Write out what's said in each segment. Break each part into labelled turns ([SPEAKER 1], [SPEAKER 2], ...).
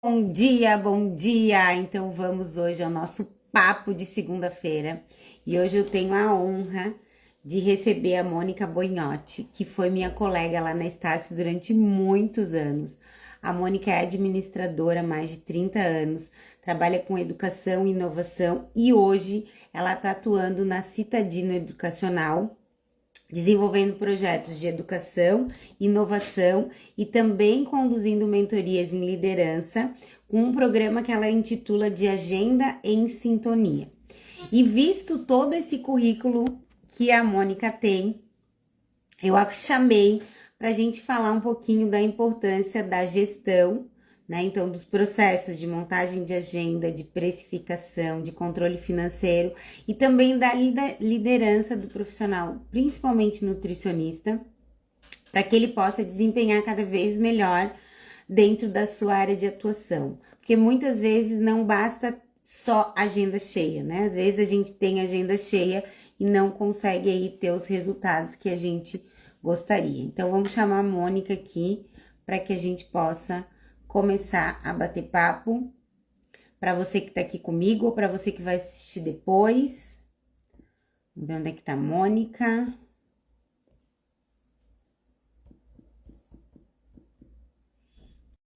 [SPEAKER 1] Bom dia, bom dia! Então vamos hoje ao nosso papo de segunda-feira e hoje eu tenho a honra de receber a Mônica Bonhotti, que foi minha colega lá na Estácio durante muitos anos. A Mônica é administradora há mais de 30 anos, trabalha com educação e inovação e hoje ela está atuando na Citadino Educacional, desenvolvendo projetos de educação, inovação e também conduzindo mentorias em liderança, com um programa que ela intitula de Agenda em Sintonia. E visto todo esse currículo que a Mônica tem, eu a chamei para a gente falar um pouquinho da importância da gestão, né? Então, dos processos de montagem de agenda, de precificação, de controle financeiro e também da liderança do profissional, principalmente nutricionista, para que ele possa desempenhar cada vez melhor dentro da sua área de atuação. Porque muitas vezes não basta só agenda cheia, né? Às vezes a gente tem agenda cheia e não consegue aí ter os resultados que a gente gostaria. Então, vamos chamar a Mônica aqui para que a gente possa começar a bater papo. Para você que tá aqui comigo ou para você que vai assistir depois. Vamos ver onde é que tá a Mônica.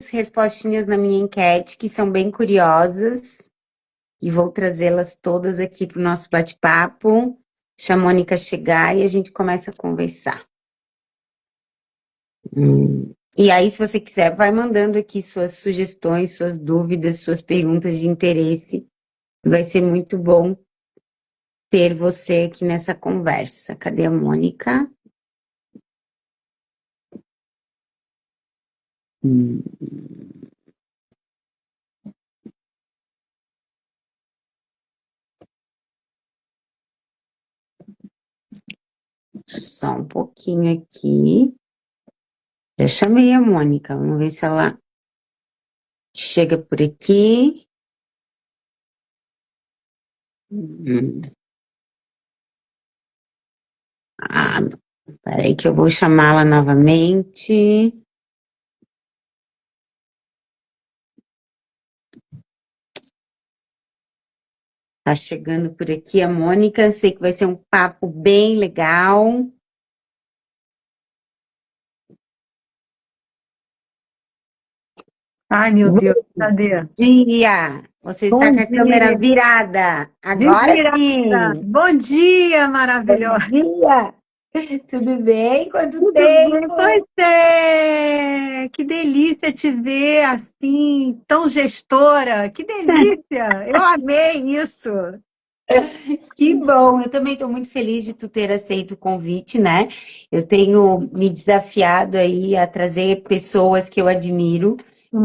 [SPEAKER 1] As respostinhas na minha enquete, que são bem curiosas, e vou trazê-las todas aqui para o nosso bate-papo. Deixa a Mônica chegar e a gente começa a conversar. E aí, se você quiser, vai mandando aqui suas sugestões, suas dúvidas, suas perguntas de interesse. Vai ser muito bom ter você aqui nessa conversa. Cadê a Mônica? Só um pouquinho aqui. Já chamei a Mônica. Vamos ver se ela chega por aqui. Ah, peraí que eu vou chamá-la novamente. Tá chegando por aqui a Mônica. Sei que vai ser um papo bem legal.
[SPEAKER 2] Ai, meu
[SPEAKER 1] Bom
[SPEAKER 2] Deus, cadê?
[SPEAKER 1] dia! Você está
[SPEAKER 2] Bom
[SPEAKER 1] com a câmera
[SPEAKER 2] dia,
[SPEAKER 1] virada. Agora
[SPEAKER 2] desvirada.
[SPEAKER 1] sim!
[SPEAKER 2] Bom dia,
[SPEAKER 1] Bom
[SPEAKER 2] maravilhosa.
[SPEAKER 1] dia! Tudo bem? Quanto
[SPEAKER 2] Tudo bem? Pois
[SPEAKER 1] tempo?
[SPEAKER 2] é, que delícia te ver assim, tão gestora. Que delícia, eu amei isso.
[SPEAKER 1] Que bom, eu também estou muito feliz de tu ter aceito o convite, né? Eu tenho me desafiado aí a trazer pessoas que eu admiro,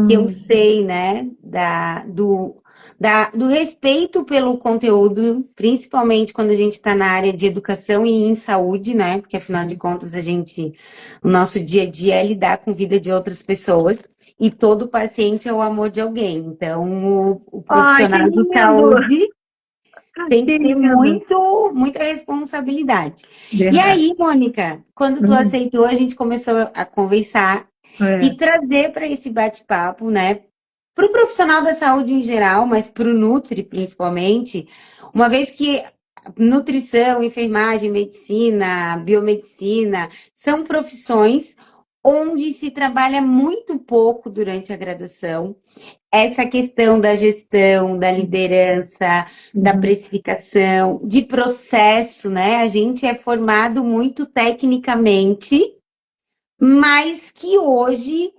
[SPEAKER 1] que eu
[SPEAKER 2] Hum,
[SPEAKER 1] sei, né, do respeito pelo conteúdo, principalmente quando a gente está na área de educação e em saúde, né? Porque afinal de contas o nosso dia a dia é lidar com a vida de outras pessoas. E todo paciente é o amor de alguém. Então, o
[SPEAKER 2] Ai, que
[SPEAKER 1] profissional de
[SPEAKER 2] lindo,
[SPEAKER 1] saúde tem
[SPEAKER 2] que
[SPEAKER 1] que ter
[SPEAKER 2] lindo.
[SPEAKER 1] muita responsabilidade. E
[SPEAKER 2] Verdade.
[SPEAKER 1] aí, Mônica, quando tu
[SPEAKER 2] Hum,
[SPEAKER 1] aceitou, a gente começou a conversar
[SPEAKER 2] é.
[SPEAKER 1] e trazer para esse bate-papo, né, para o profissional da saúde em geral, mas para o Nutri principalmente, uma vez que nutrição, enfermagem, medicina, biomedicina são profissões onde se trabalha muito pouco durante a graduação, essa questão da gestão, da liderança, da
[SPEAKER 2] Uhum.
[SPEAKER 1] precificação, de processo, né? A gente é formado muito tecnicamente, mas que hoje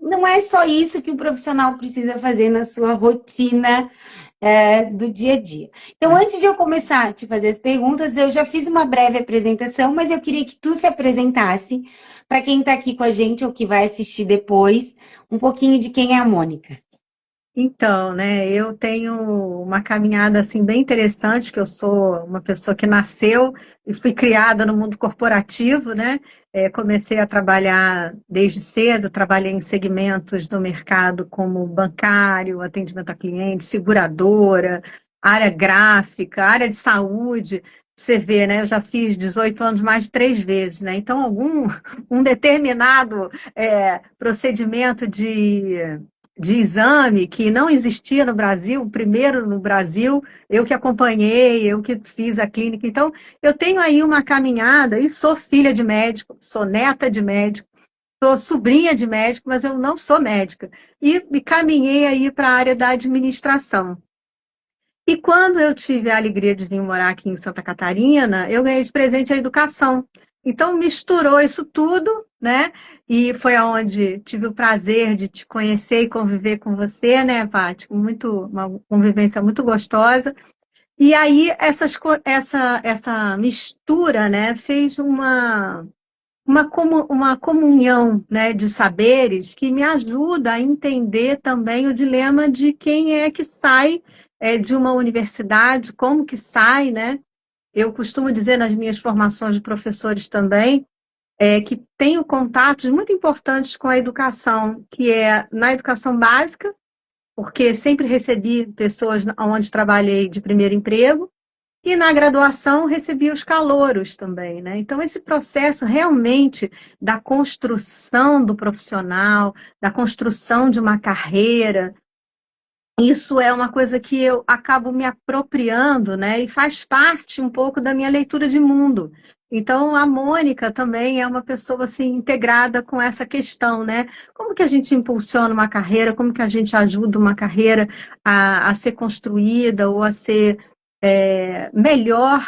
[SPEAKER 1] não é só isso que o profissional precisa fazer na sua rotina do dia a dia. Então, antes de eu começar a te fazer as perguntas, eu já fiz uma breve apresentação, mas eu queria que tu se apresentasse para quem está aqui com a gente ou que vai assistir depois, um pouquinho de quem é a Mônica.
[SPEAKER 2] Então, né, eu tenho uma caminhada assim bem interessante, que eu sou uma pessoa que nasceu e fui criada no mundo corporativo, né? Comecei a trabalhar desde cedo, trabalhei em segmentos do mercado como bancário, atendimento a cliente, seguradora, área gráfica, área de saúde. Você vê, né? Eu já fiz 18 anos mais de 3 vezes, né? Então, um determinado procedimento de de exame que não existia no Brasil, o primeiro no Brasil, eu que acompanhei, eu que fiz a clínica. Então, eu tenho aí uma caminhada e sou filha de médico, sou neta de médico, sou sobrinha de médico, mas eu não sou médica. E me caminhei aí para a área da administração. E quando eu tive a alegria de vir morar aqui em Santa Catarina, eu ganhei de presente a educação. Então misturou isso tudo, né? E foi aonde tive o prazer de te conhecer e conviver com você, né, Paty? Uma convivência muito gostosa. E aí essa mistura, né, fez uma comunhão, né, de saberes que me ajuda a entender também o dilema de quem é que sai de uma universidade, como que sai, né? Eu costumo dizer nas minhas formações de professores também, que tenho contatos muito importantes com a educação, que é na educação básica, porque sempre recebi pessoas onde trabalhei de primeiro emprego, e na graduação recebi os calouros também, né? Então, esse processo realmente da construção do profissional, da construção de uma carreira, isso é uma coisa que eu acabo me apropriando, né? E faz parte um pouco da minha leitura de mundo. Então, a Mônica também é uma pessoa assim integrada com essa questão, né? Como que a gente impulsiona uma carreira, como que a gente ajuda uma carreira a ser construída ou a ser melhor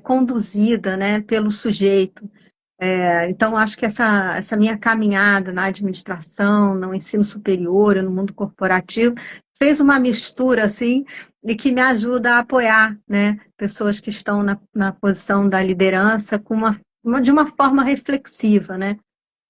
[SPEAKER 2] conduzida, né, pelo sujeito. Então, acho que essa minha caminhada na administração, no ensino superior, no mundo corporativo, fez uma mistura assim e que me ajuda a apoiar, né, pessoas que estão na posição da liderança de uma forma reflexiva, né?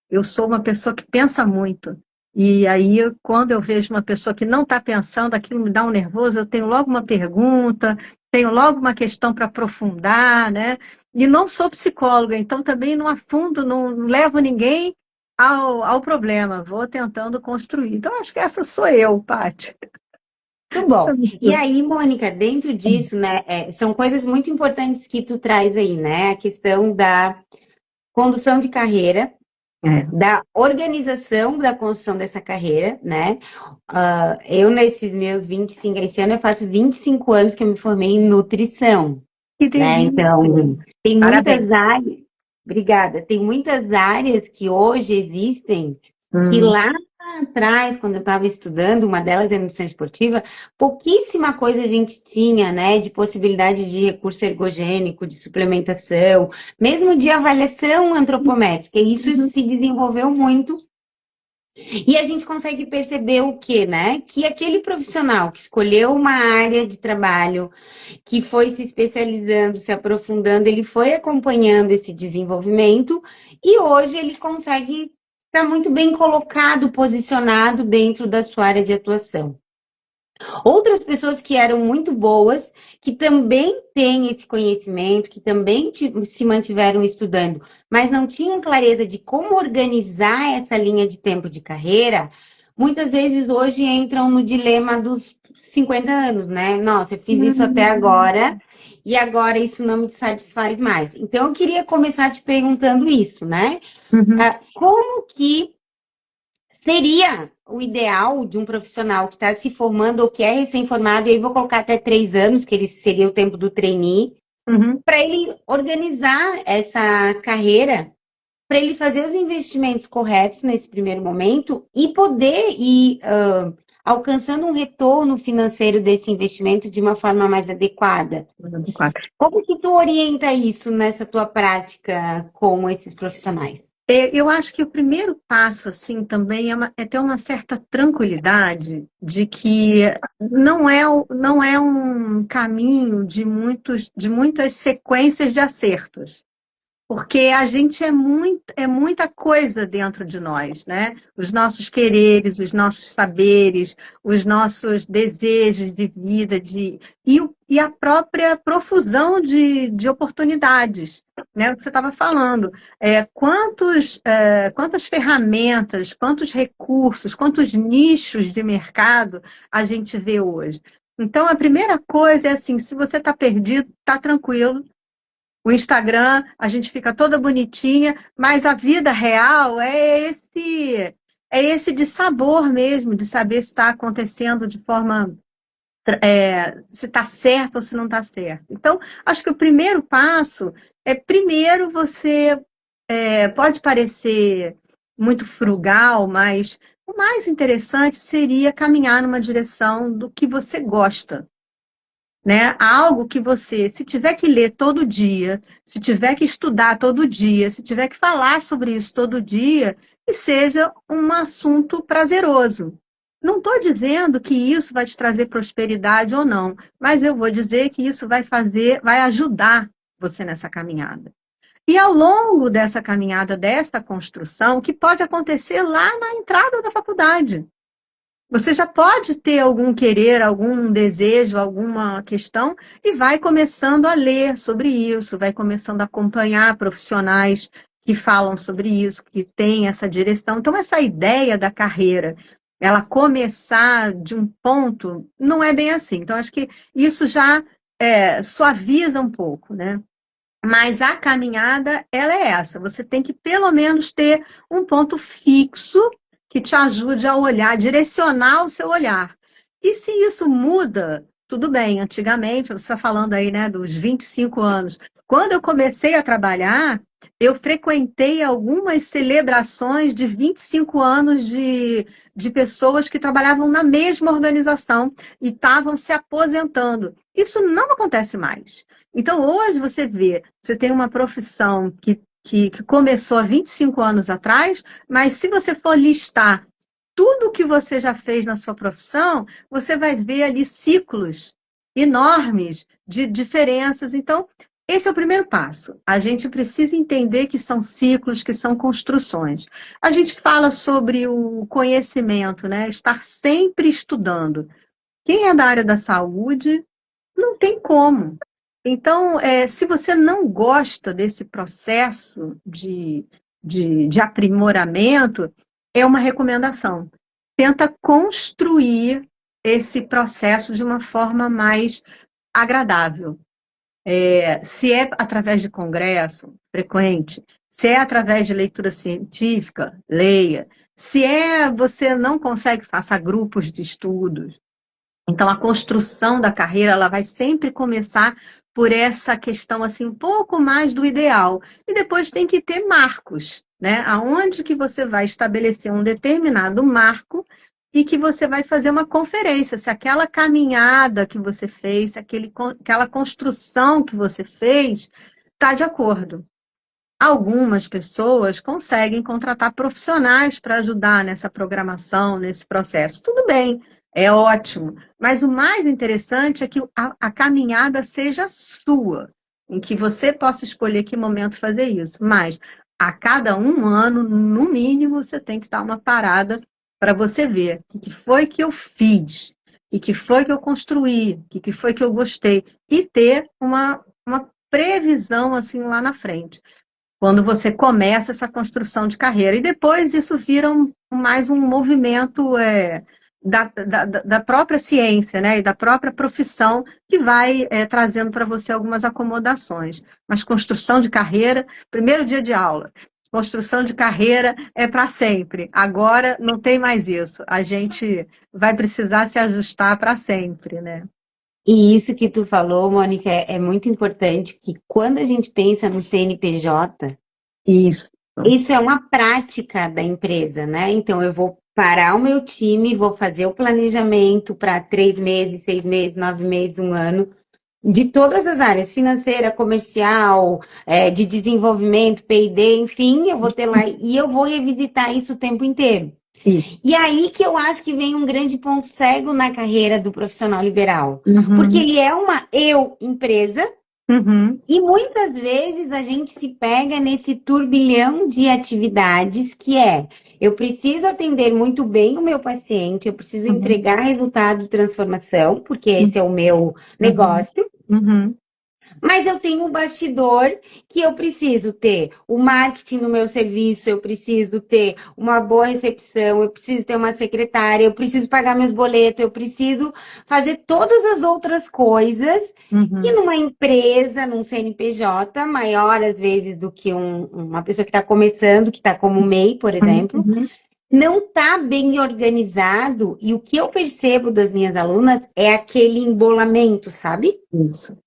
[SPEAKER 2] Eu sou uma pessoa que pensa muito. E aí, quando eu vejo uma pessoa que não está pensando, aquilo me dá um nervoso, eu tenho logo uma pergunta, tenho logo uma questão para aprofundar, né? E não sou psicóloga, então também não afundo, não levo ninguém ao problema, vou tentando construir. Então, acho que essa sou eu, Paty.
[SPEAKER 1] Muito bom. E aí, Mônica, dentro disso, né, são coisas muito importantes que tu traz aí, né? A questão da condução de carreira,
[SPEAKER 2] É.
[SPEAKER 1] da organização da construção dessa carreira, né? Eu, nesses meus 25, esse ano eu faço 25 anos que eu me formei em nutrição,
[SPEAKER 2] Que
[SPEAKER 1] né?
[SPEAKER 2] delícia.
[SPEAKER 1] Então, tem
[SPEAKER 2] Parabéns.
[SPEAKER 1] muitas áreas, obrigada, tem muitas áreas que hoje existem que
[SPEAKER 2] Hum,
[SPEAKER 1] lá atrás, quando eu estava estudando, uma delas é nutrição esportiva, pouquíssima coisa a gente tinha, né, de possibilidade de recurso ergogênico, de suplementação, mesmo de avaliação antropométrica. E isso
[SPEAKER 2] uhum,
[SPEAKER 1] se desenvolveu muito e a gente consegue perceber o quê, né? Que aquele profissional que escolheu uma área de trabalho, que foi se especializando, se aprofundando, ele foi acompanhando esse desenvolvimento e hoje ele consegue estar muito bem colocado, posicionado dentro da sua área de atuação. Outras pessoas que eram muito boas, que também têm esse conhecimento, que também se mantiveram estudando, mas não tinham clareza de como organizar essa linha de tempo de carreira, muitas vezes hoje entram no dilema dos 50 anos, né? Nossa, eu fiz isso até
[SPEAKER 2] uhum,
[SPEAKER 1] agora e agora isso não me satisfaz mais. Então, eu queria começar te perguntando isso, né?
[SPEAKER 2] uhum,
[SPEAKER 1] Como que seria o ideal de um profissional que está se formando ou que é recém-formado, e aí vou colocar até 3 anos, que ele seria o tempo do trainee,
[SPEAKER 2] uhum.
[SPEAKER 1] para ele organizar essa carreira, para ele fazer os investimentos corretos nesse primeiro momento e poder ir alcançando um retorno financeiro desse investimento de uma forma mais adequada. Como que tu orienta isso nessa tua prática com esses profissionais?
[SPEAKER 2] Eu acho que o primeiro passo, assim, também é ter uma certa tranquilidade de que não é um caminho de muitas sequências de acertos. Porque a gente é muita coisa dentro de nós, né? Os nossos quereres, os nossos saberes, os nossos desejos de vida, e a própria profusão de oportunidades, né? O que você estava falando. Quantas ferramentas, quantos recursos, quantos nichos de mercado a gente vê hoje? Então, a primeira coisa é assim, se você está perdido, está tranquilo, o Instagram, a gente fica toda bonitinha, mas a vida real é é esse de sabor mesmo, de saber se está acontecendo de forma, se está certo ou se não está certo. Então, acho que o primeiro passo é, primeiro, você pode parecer muito frugal, mas o mais interessante seria caminhar numa direção do que você gosta, né? Algo que você, se tiver que ler todo dia, se tiver que estudar todo dia, se tiver que falar sobre isso todo dia, que seja um assunto prazeroso. Não estou dizendo que isso vai te trazer prosperidade ou não, mas eu vou dizer que isso vai fazer, vai ajudar você nessa caminhada. E ao longo dessa caminhada, dessa construção, que pode acontecer lá na entrada da faculdade. Você já pode ter algum querer, algum desejo, alguma questão, e vai começando a ler sobre isso, vai começando a acompanhar profissionais que falam sobre isso, que têm essa direção. Então, essa ideia da carreira, ela começar de um ponto, não é bem assim. Então, acho que isso já suaviza um pouco, né? Mas a caminhada, ela é essa. Você tem que, pelo menos, ter um ponto fixo que te ajude a olhar, direcionar o seu olhar. E se isso muda, tudo bem. Antigamente, você está falando aí, né, dos 25 anos. Quando eu comecei a trabalhar, eu frequentei algumas celebrações de 25 anos de pessoas que trabalhavam na mesma organização e estavam se aposentando. Isso não acontece mais. Então, hoje você vê, você tem uma profissão que começou há 25 anos atrás, mas se você for listar tudo que você já fez na sua profissão, você vai ver ali ciclos enormes de diferenças. Então, esse é o primeiro passo. A gente precisa entender que são ciclos, que são construções. A gente fala sobre o conhecimento, né? Estar sempre estudando. Quem é da área da saúde, não tem como. Então, se você não gosta desse processo de aprimoramento, é uma recomendação. Tenta construir esse processo de uma forma mais agradável. Se é através de congresso, frequente. Se é através de leitura científica, leia. Se você não consegue, faça grupos de estudos. Então, a construção da carreira, ela vai sempre começar por essa questão, assim, um pouco mais do ideal. E depois tem que ter marcos, né? Aonde que você vai estabelecer um determinado marco e que você vai fazer uma conferência, se aquela caminhada que você fez, se aquela construção que você fez, está de acordo. Algumas pessoas conseguem contratar profissionais para ajudar nessa programação, nesse processo. Tudo bem, é ótimo. Mas o mais interessante é que a caminhada seja sua, em que você possa escolher que momento fazer isso. Mas a cada um ano, no mínimo, você tem que dar uma parada para você ver o que foi que eu fiz, o que foi que eu construí, o que foi que eu gostei, e ter uma previsão assim lá na frente quando você começa essa construção de carreira. E depois isso vira mais um movimento da própria ciência, né, e da própria profissão que vai trazendo para você algumas acomodações. Mas construção de carreira, primeiro dia de aula, construção de carreira é para sempre. Agora não tem mais isso. A gente vai precisar se ajustar para sempre, né?
[SPEAKER 1] E isso que tu falou, Mônica, é muito importante que quando a gente pensa no CNPJ,
[SPEAKER 2] Isso.
[SPEAKER 1] isso é uma prática da empresa, né? Então, eu vou parar o meu time, vou fazer o planejamento para 3 meses, 6 meses, 9 meses, um ano, de todas as áreas, financeira, comercial, de desenvolvimento, P&D, enfim, eu vou ter lá e eu vou revisitar isso o tempo inteiro.
[SPEAKER 2] Isso.
[SPEAKER 1] E aí que eu acho que vem um grande ponto cego na carreira do profissional liberal. Porque
[SPEAKER 2] Uhum.
[SPEAKER 1] ele é uma empresa,
[SPEAKER 2] Uhum.
[SPEAKER 1] e muitas vezes a gente se pega nesse turbilhão de atividades que eu preciso atender muito bem o meu paciente, eu preciso
[SPEAKER 2] Uhum.
[SPEAKER 1] entregar resultado de transformação, porque esse é o meu
[SPEAKER 2] Uhum.
[SPEAKER 1] negócio.
[SPEAKER 2] Uhum.
[SPEAKER 1] Mas eu tenho um bastidor que eu preciso ter o marketing no meu serviço, eu preciso ter uma boa recepção, eu preciso ter uma secretária, eu preciso pagar meus boletos, eu preciso fazer todas as outras coisas que
[SPEAKER 2] Uhum.
[SPEAKER 1] numa empresa, num CNPJ, maior às vezes do que uma pessoa que está começando, que está como MEI, por exemplo,
[SPEAKER 2] Uhum.
[SPEAKER 1] não tá bem organizado e o que eu percebo das minhas alunas é aquele embolamento, sabe?
[SPEAKER 2] Isso.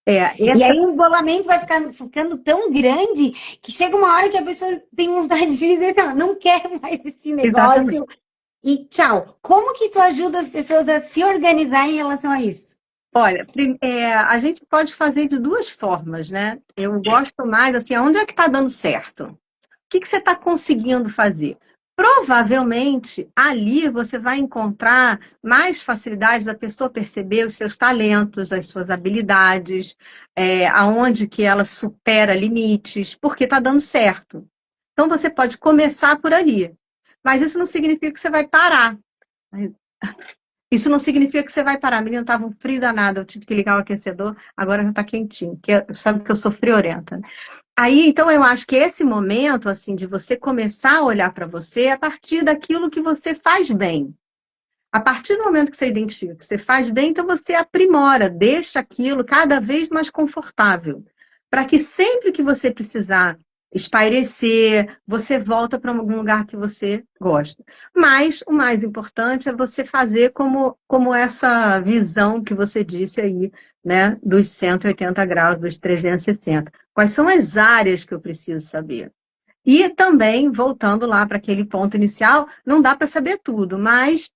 [SPEAKER 2] É,
[SPEAKER 1] E
[SPEAKER 2] essa,
[SPEAKER 1] aí o embolamento vai ficando tão grande que chega uma hora que a pessoa tem vontade de dizer, não, não quero mais esse
[SPEAKER 2] exatamente.
[SPEAKER 1] negócio e tchau. Como que tu ajuda as pessoas a se organizar em relação a isso?
[SPEAKER 2] Olha, a gente pode fazer de duas formas, né? Eu gosto mais, assim, aonde é que está dando certo? O que você está conseguindo fazer? Provavelmente ali você vai encontrar mais facilidade da pessoa perceber os seus talentos, as suas habilidades, aonde que ela supera limites, porque está dando certo. Então você pode começar por ali, mas isso não significa que você vai parar. Isso não significa que você vai parar. Menina, estava um frio danado, eu tive que ligar o aquecedor, agora já está quentinho, sabe que eu sou friorenta. Aí, então, eu acho que esse momento, assim, de você começar a olhar para você, é a partir daquilo que você faz bem. A partir do momento que você identifica que você faz bem, então você aprimora, deixa aquilo cada vez mais confortável. Para que sempre que você precisar espairecer, você volta para algum lugar que você gosta. Mas o mais importante é você fazer como essa visão que você disse aí, né, dos 180 graus, dos 360. Quais são as áreas que eu preciso saber? E também, voltando lá para aquele ponto inicial, não dá para saber tudo, mas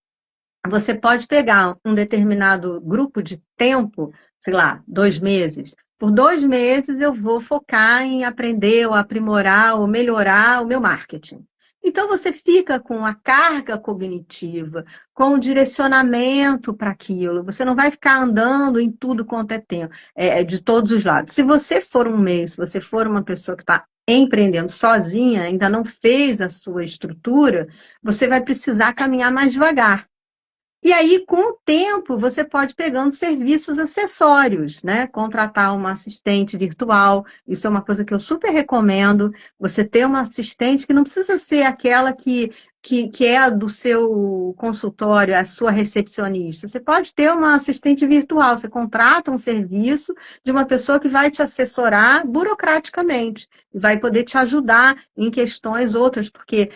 [SPEAKER 2] você pode pegar um determinado grupo de tempo, sei lá, 2 meses. Por 2 meses eu vou focar em aprender ou aprimorar ou melhorar o meu marketing. Então você fica com a carga cognitiva, com o direcionamento para aquilo. Você não vai ficar andando em tudo quanto é tempo, de todos os lados. Se você for um mês, se você for uma pessoa que está empreendendo sozinha, ainda não fez a sua estrutura, você vai precisar caminhar mais devagar. E aí, com o tempo, você pode pegando serviços acessórios, né? Contratar uma assistente virtual, isso é uma coisa que eu super recomendo. Você ter uma assistente que não precisa ser aquela que é do seu consultório, a sua recepcionista. Você pode ter uma assistente virtual, você contrata um serviço de uma pessoa que vai te assessorar burocraticamente, e vai poder te ajudar em questões outras, porque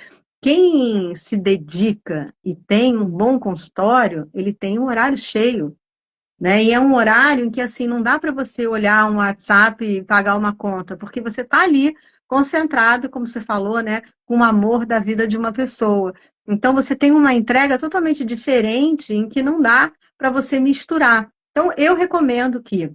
[SPEAKER 2] quem se dedica e tem um bom consultório, ele tem um horário cheio, né? E é um horário em que assim não dá para você olhar um WhatsApp e pagar uma conta, porque você está ali concentrado, como você falou, né, com o amor da vida de uma pessoa. Então você tem uma entrega totalmente diferente em que não dá para você misturar. Então eu recomendo que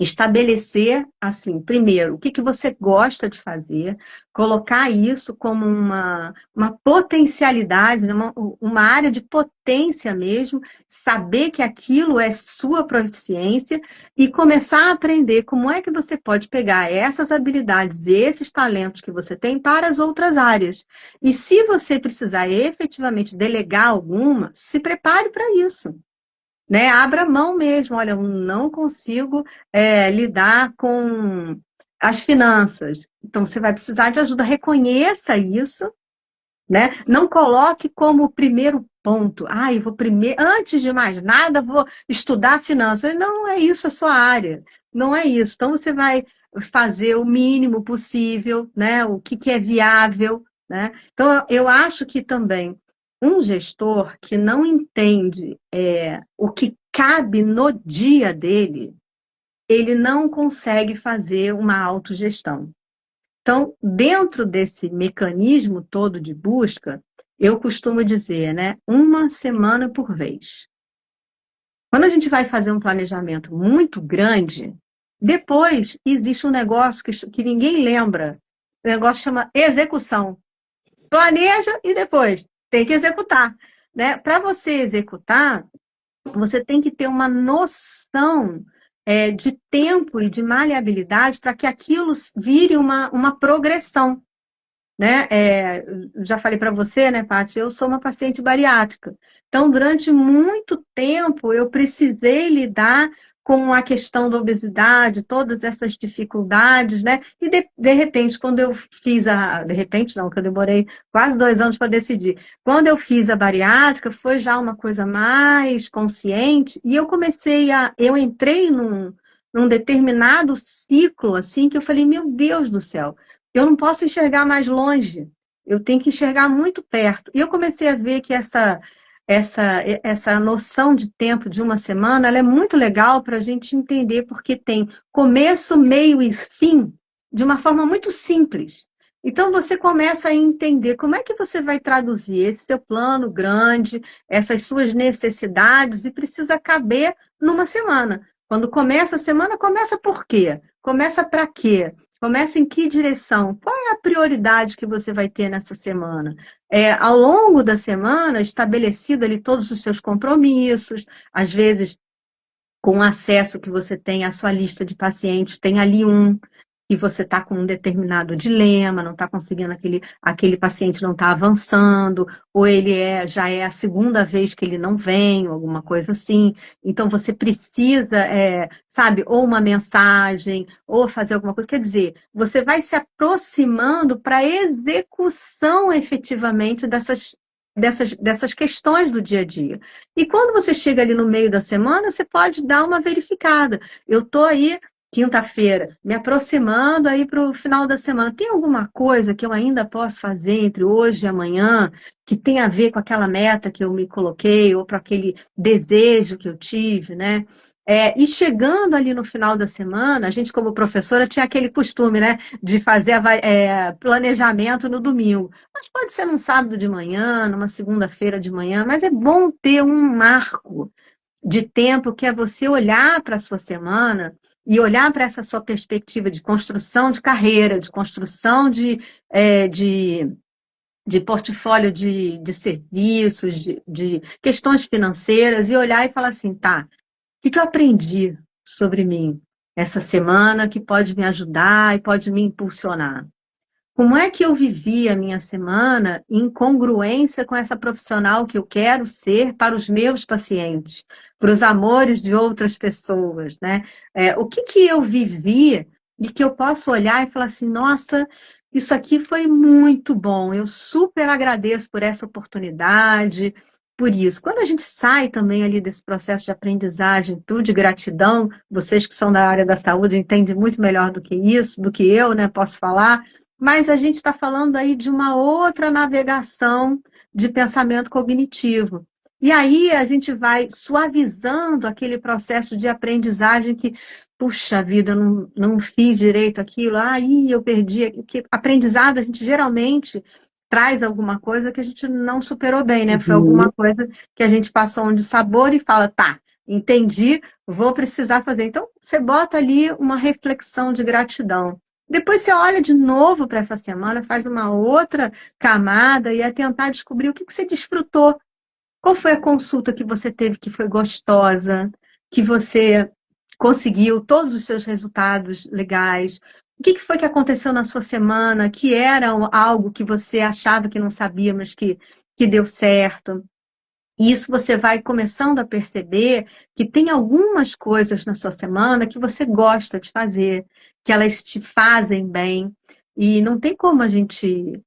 [SPEAKER 2] estabelecer, assim, primeiro, o que que você gosta de fazer, colocar isso como uma potencialidade, né, uma área de potência mesmo, saber que aquilo é sua proficiência e começar a aprender como é que você pode pegar essas habilidades, esses talentos que você tem para as outras áreas. E se você precisar efetivamente delegar alguma, se prepare para isso, né? Abra mão mesmo. Olha, eu não consigo lidar com as finanças. Então, você vai precisar de ajuda. Reconheça isso, né? Não coloque como primeiro ponto. Ah, eu vou primeiro, antes de mais nada, vou estudar finanças. Não é isso a sua área. Não é isso. Então, você vai fazer o mínimo possível, né? O que é viável, né? Então, eu acho que também um gestor que não entende o que cabe no dia dele, ele não consegue fazer uma autogestão. Então, dentro desse mecanismo todo de busca, eu costumo dizer, né, uma semana por vez. Quando a gente vai fazer um planejamento muito grande, depois existe um negócio que ninguém lembra. O negócio chama execução. Planeja e depois tem que executar, né? Para você executar, você tem que ter uma noção de tempo e de maleabilidade para que aquilo vire uma progressão, né? Já falei para você, né, Paty? Eu sou uma paciente bariátrica. Então, durante muito tempo, eu precisei lidar com a questão da obesidade, todas essas dificuldades, né? E de repente, quando eu fiz de repente não, que eu demorei quase 2 anos para decidir. Quando eu fiz a bariátrica, foi já uma coisa mais consciente, e eu entrei num determinado ciclo, assim, que eu falei, meu Deus do céu, eu não posso enxergar mais longe. eu tenho que enxergar muito perto. E eu comecei a ver que essa noção de tempo de uma semana, ela é muito legal para a gente entender, porque tem começo, meio e fim de uma forma muito simples. Então você começa a entender como é que você vai traduzir esse seu plano grande, essas suas necessidades, e precisa caber numa semana. Quando começa a semana, começa por quê? Começa para quê? Começa em que direção? Qual é a prioridade que você vai ter nessa semana? Ao longo da semana, estabelecido ali todos os seus compromissos, às vezes com o acesso que você tem à sua lista de pacientes, tem ali um que você está com um determinado dilema, não está conseguindo, aquele paciente não está avançando, ou ele já é a segunda vez que ele não vem, alguma coisa assim. Então você precisa, sabe, ou uma mensagem, ou fazer alguma coisa. Quer dizer, você vai se aproximando para a execução efetivamente dessas questões do dia a dia. E quando você chega ali no meio da semana, você pode dar uma verificada. Eu estou aí, quinta-feira, me aproximando aí para o final da semana. Tem alguma coisa que eu ainda posso fazer entre hoje e amanhã que tem a ver com aquela meta que eu me coloquei ou para aquele desejo que eu tive, né? E chegando ali no final da semana, a gente, como professora, tinha aquele costume, né, de fazer planejamento no domingo. Mas pode ser num sábado de manhã, numa segunda-feira de manhã, mas é bom ter um marco de tempo que é você olhar para a sua semana e olhar para essa sua perspectiva de construção de carreira, de construção de portfólio de serviços, de questões financeiras, e olhar e falar assim, tá, o que eu aprendi sobre mim essa semana que pode me ajudar e pode me impulsionar? Como é que eu vivi a minha semana em congruência com essa profissional que eu quero ser para os meus pacientes, para os amores de outras pessoas, né? O que que eu vivi e que eu posso olhar e falar assim, nossa, isso aqui foi muito bom, eu super agradeço por essa oportunidade, por isso. Quando a gente sai também ali desse processo de aprendizagem, tudo de gratidão, vocês que são da área da saúde entendem muito melhor do que isso, do que eu, né, posso falar, mas a gente está falando aí de uma outra navegação de pensamento cognitivo. E aí a gente vai suavizando aquele processo de aprendizagem que, puxa vida, eu não fiz direito aquilo, aí eu perdi. Que aprendizado, a gente geralmente traz alguma coisa que a gente não superou bem, né? Foi
[SPEAKER 1] Uhum.
[SPEAKER 2] alguma coisa que a gente passou um dissabor e fala, tá, entendi, vou precisar fazer. Então, você bota ali uma reflexão de gratidão. Depois você olha de novo para essa semana, faz uma outra camada e é tentar descobrir o que você desfrutou. Qual foi a consulta que você teve que foi gostosa, que você conseguiu todos os seus resultados legais? O que foi que aconteceu na sua semana que era algo que você achava que não sabia, mas que deu certo? E isso você vai começando a perceber que tem algumas coisas na sua semana que você gosta de fazer, que elas te fazem bem. E não tem como a gente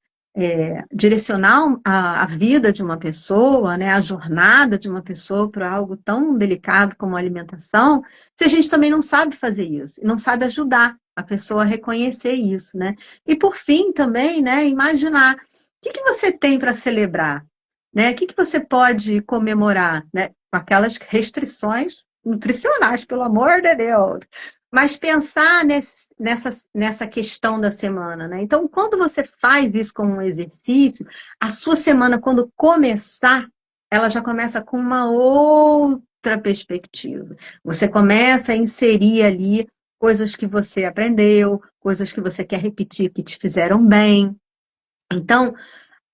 [SPEAKER 2] direcionar a vida de uma pessoa, né, a jornada de uma pessoa para algo tão delicado como a alimentação, se a gente também não sabe fazer isso, e não sabe ajudar a pessoa a reconhecer isso, né? E por fim também, né, imaginar o que você tem para celebrar, né? O que você pode comemorar, né? Com aquelas restrições nutricionais, pelo amor de Deus. Mas pensar nessa questão da semana, né? Então, quando você faz isso como um exercício, a sua semana, quando começar, ela já começa com uma outra perspectiva. Você começa a inserir ali coisas que você aprendeu, coisas que você quer repetir que te fizeram bem. Então,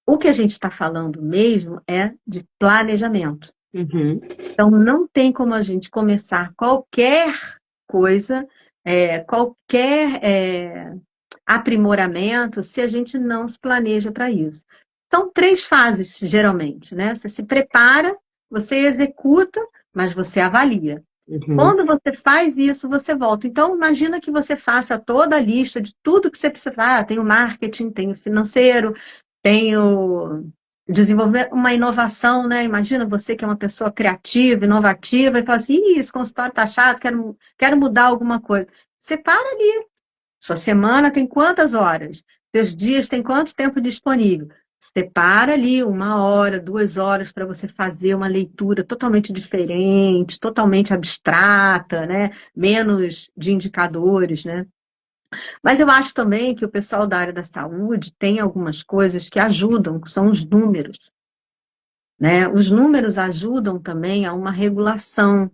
[SPEAKER 2] o que a gente está falando mesmo é de planejamento.
[SPEAKER 1] Uhum.
[SPEAKER 2] Então, não tem como a gente começar qualquer coisa, qualquer aprimoramento, se a gente não se planeja para isso. São três fases, geralmente, né? Você se prepara, você executa, mas você avalia.
[SPEAKER 1] Uhum.
[SPEAKER 2] Quando você faz isso, você volta. Então, imagina que você faça toda a lista de tudo que você precisa. Ah, tem o marketing, tem o financeiro, tenho desenvolver uma inovação, né? Imagina você que é uma pessoa criativa, inovativa, e fala assim, ih, esse consultório tá chato, quero mudar alguma coisa. Você para ali, Sua semana tem quantas horas? Seus dias têm quanto tempo disponível? Separa ali 1 hora, 2 horas para você fazer uma leitura totalmente diferente, totalmente abstrata, né? Menos de indicadores, né? Mas eu acho também que o pessoal da área da saúde tem algumas coisas que ajudam, que são os números, né? Os números ajudam também a uma regulação,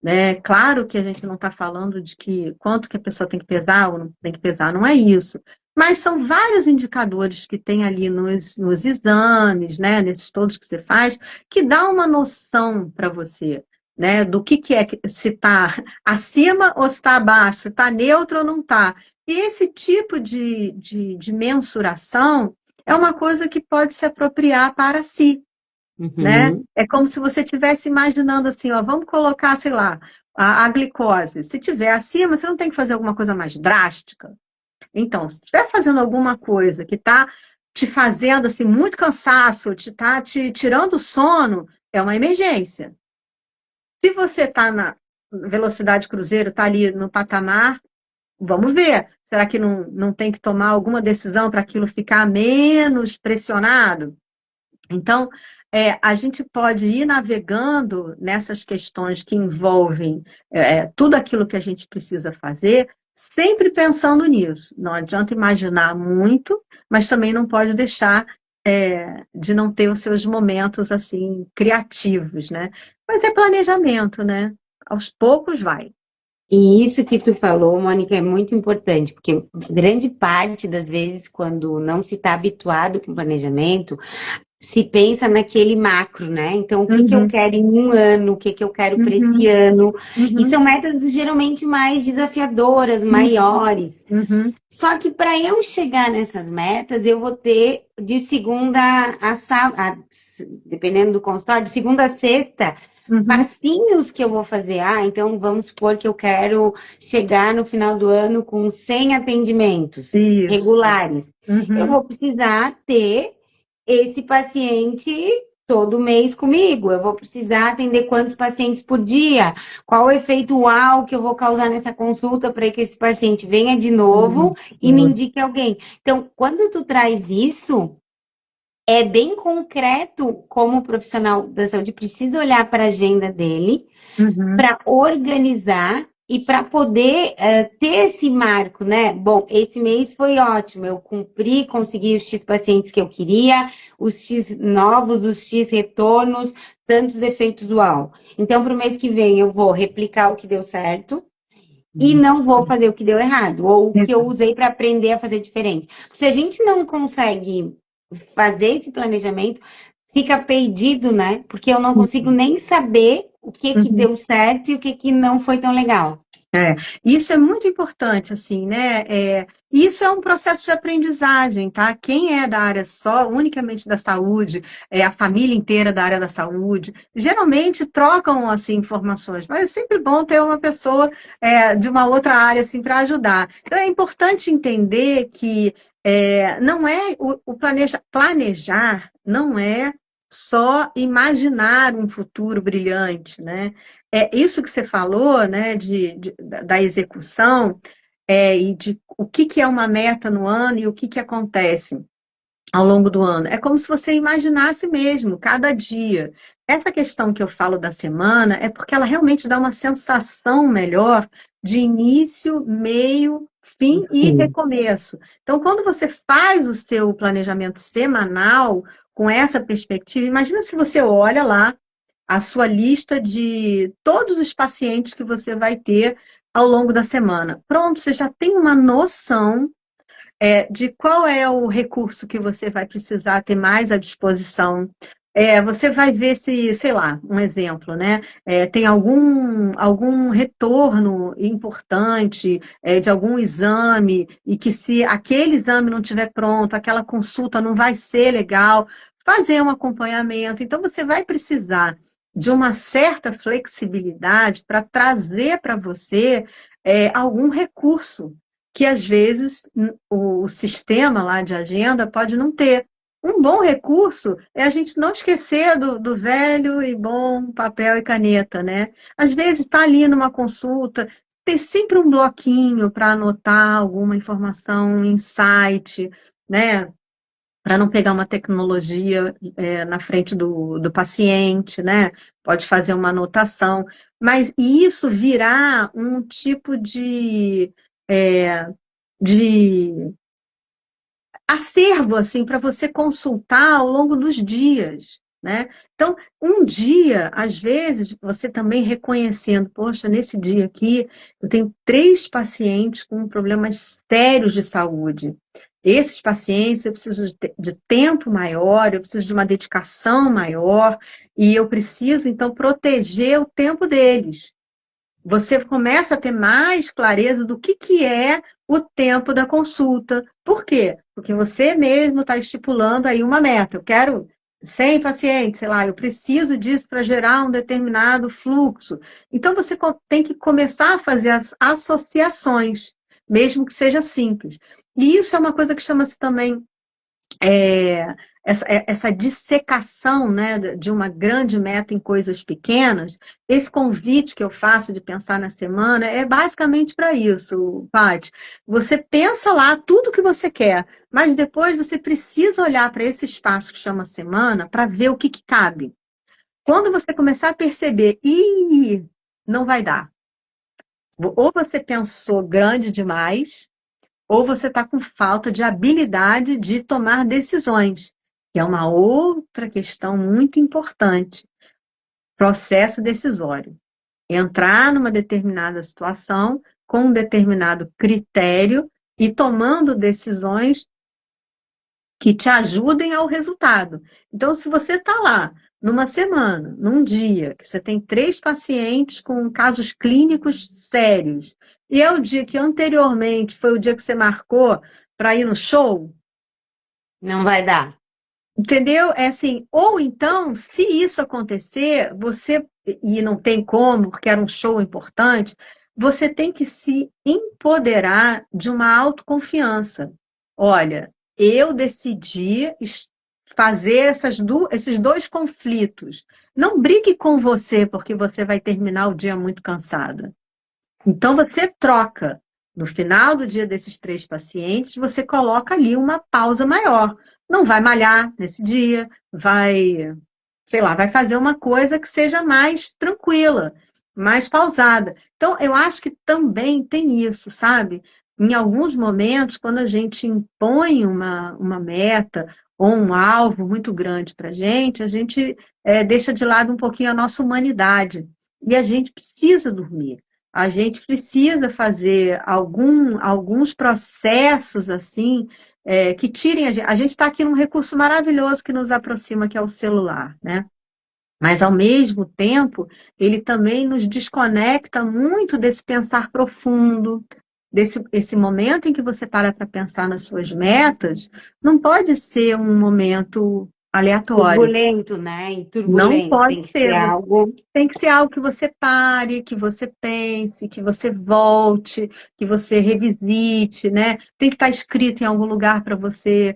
[SPEAKER 2] né? Claro que a gente não está falando de que quanto que a pessoa tem que pesar ou não tem que pesar, não é isso. Mas são vários indicadores que tem ali nos exames, né? Nesses todos que você faz, que dá uma noção para você, né? Do que é, se está acima ou se está abaixo, se está neutro ou não está. E esse tipo de mensuração é uma coisa que pode se apropriar para si, né?
[SPEAKER 1] Uhum.
[SPEAKER 2] É como se você estivesse imaginando assim, ó, vamos colocar, sei lá, a glicose. Se tiver acima, você não tem que fazer alguma coisa mais drástica. Então, se estiver fazendo alguma coisa que está te fazendo assim muito cansaço, está te tirando o sono, é uma emergência. Se você está na velocidade cruzeiro, está ali no patamar, vamos ver. Será que não tem que tomar alguma decisão para aquilo ficar menos pressionado? Então, a gente pode ir navegando nessas questões que envolvem tudo aquilo que a gente precisa fazer, sempre pensando nisso. Não adianta imaginar muito, mas também não pode deixar de não ter os seus momentos assim criativos, né? Mas é planejamento, né? Aos poucos vai.
[SPEAKER 1] E isso que tu falou, Mônica, é muito importante, porque grande parte das vezes, quando não se está habituado com planejamento, se pensa naquele macro, né? Então, o que que eu
[SPEAKER 2] Uhum,
[SPEAKER 1] quero em um ano, o que que eu quero para esse
[SPEAKER 2] uhum,
[SPEAKER 1] ano? E
[SPEAKER 2] uhum,
[SPEAKER 1] são metas geralmente mais desafiadoras,
[SPEAKER 2] uhum,
[SPEAKER 1] maiores.
[SPEAKER 2] uhum,
[SPEAKER 1] Só que para eu chegar nessas metas, eu vou ter de segunda a sábado, dependendo do consultório, de segunda a sexta,
[SPEAKER 2] uhum.
[SPEAKER 1] passinhos que eu vou fazer. Ah, então vamos supor que eu quero chegar no final do ano com 100 atendimentos
[SPEAKER 2] Isso.
[SPEAKER 1] regulares. Eu
[SPEAKER 2] Uhum,
[SPEAKER 1] vou precisar ter esse paciente todo mês comigo. Eu vou precisar atender quantos pacientes por dia? Qual o efeito uau que eu vou causar nessa consulta para que esse paciente venha de novo e me
[SPEAKER 2] uhum,
[SPEAKER 1] indique alguém? Então, quando tu traz isso, é bem concreto como o profissional da saúde precisa olhar para a agenda dele
[SPEAKER 2] uhum.
[SPEAKER 1] para organizar e para poder ter esse marco, né? Bom, esse mês foi ótimo, eu cumpri, consegui os X pacientes que eu queria, os X novos, os X retornos, tantos efeitos uau. Então, para o mês que vem, eu vou replicar o que deu certo e
[SPEAKER 2] Uhum.
[SPEAKER 1] não vou fazer o que deu errado, ou o que eu
[SPEAKER 2] Exato.
[SPEAKER 1] usei para aprender a fazer diferente. Se a gente não consegue fazer esse planejamento, fica perdido, né? Porque eu não consigo
[SPEAKER 2] Uhum.
[SPEAKER 1] nem saber o que que
[SPEAKER 2] Uhum.
[SPEAKER 1] deu certo e o que que não foi tão legal.
[SPEAKER 2] É, isso é muito importante, assim, né? Isso é um processo de aprendizagem, tá? Quem é da área só, unicamente da saúde, a família inteira da área da saúde, geralmente trocam, assim, informações, mas é sempre bom ter uma pessoa, de uma outra área, assim, para ajudar. Então, é importante entender que não é planejar não é só imaginar um futuro brilhante, né? Isso que você falou, né, da execução, e de o que, que é uma meta no ano e o que, que acontece ao longo do ano. É como se você imaginasse mesmo, cada dia. Essa questão que eu falo da semana é porque ela realmente dá uma sensação melhor de início, meio, fim e
[SPEAKER 1] Sim.
[SPEAKER 2] recomeço. Então, quando você faz o seu planejamento semanal com essa perspectiva, imagina se você olha lá a sua lista de todos os pacientes que você vai ter ao longo da semana. Pronto, você já tem uma noção de qual é o recurso que você vai precisar ter mais à disposição. Você vai ver se, sei lá, um exemplo, né? Tem algum retorno importante de algum exame, e que se aquele exame não estiver pronto, aquela consulta não vai ser legal, fazer um acompanhamento. Então, você vai precisar de uma certa flexibilidade para trazer para você algum recurso que às vezes o sistema lá de agenda pode não ter. Um bom recurso é a gente não esquecer do velho e bom papel e caneta, né? Às vezes está ali numa consulta, ter sempre um bloquinho para anotar alguma informação, um insight, né? Para não pegar uma tecnologia na frente do paciente, né? Pode fazer uma anotação, mas isso virá um tipo é, de acervo assim para você consultar ao longo dos dias, né? Então, um dia, às vezes, você também reconhecendo, poxa, nesse dia aqui eu tenho 3 pacientes com problemas sérios de saúde. Esses pacientes eu preciso de tempo maior, eu preciso de uma dedicação maior, e eu preciso, então, proteger o tempo deles. Você começa a ter mais clareza do que é o tempo da consulta. Por quê? Porque você mesmo está estipulando aí uma meta. Eu quero 100 pacientes, sei lá, eu preciso disso para gerar um determinado fluxo. Então, você tem que começar a fazer as associações, mesmo que seja simples. E isso é uma coisa que chama-se também é, essa dissecação, né, de uma grande meta em coisas pequenas, esse convite que eu faço de pensar na semana é basicamente para isso, Paty. Você pensa lá tudo que você quer, mas depois você precisa olhar para esse espaço que chama semana para ver o que cabe. Quando você começar a perceber, não vai dar. Ou você pensou grande demais, ou você está com falta de habilidade de tomar decisões, que é uma outra questão muito importante. Processo decisório. Entrar numa determinada situação com um determinado critério e tomando decisões que te ajudem ao resultado. Então, se você está lá numa semana, num dia, que você tem 3 pacientes com casos clínicos sérios, e é o dia que anteriormente foi o dia que você marcou para ir no show,
[SPEAKER 1] Não vai dar.
[SPEAKER 2] entendeu? É assim, ou então, se isso acontecer, e não tem como, porque era um show importante, você tem que se empoderar de uma autoconfiança. Olha, eu decidi fazer esses 2 conflitos. Não brigue com você, porque você vai terminar o dia muito cansada. Então, você troca. No final do dia desses 3 pacientes, você coloca ali uma pausa maior. Não vai malhar nesse dia, sei lá, vai fazer uma coisa que seja mais tranquila, mais pausada. Então, eu acho que também tem isso, sabe? Em alguns momentos, quando a gente impõe uma meta ou um alvo muito grande para a gente deixa de lado um pouquinho a nossa humanidade. E a gente precisa dormir. A gente precisa fazer alguns processos assim que tirem a gente. A gente está aqui num recurso maravilhoso que nos aproxima, que é o celular, né? Mas, ao mesmo tempo, ele também nos desconecta muito desse pensar profundo, esse momento em que você para pensar nas suas metas, não pode ser um momento aleatório.
[SPEAKER 1] Turbulento, né? E
[SPEAKER 2] Não
[SPEAKER 1] turbulento.
[SPEAKER 2] pode
[SPEAKER 1] Tem que ser
[SPEAKER 2] ser.
[SPEAKER 1] algo.
[SPEAKER 2] Tem que ser algo que você pare, que você pense, que você volte, que você revisite, né? Tem que estar escrito em algum lugar para você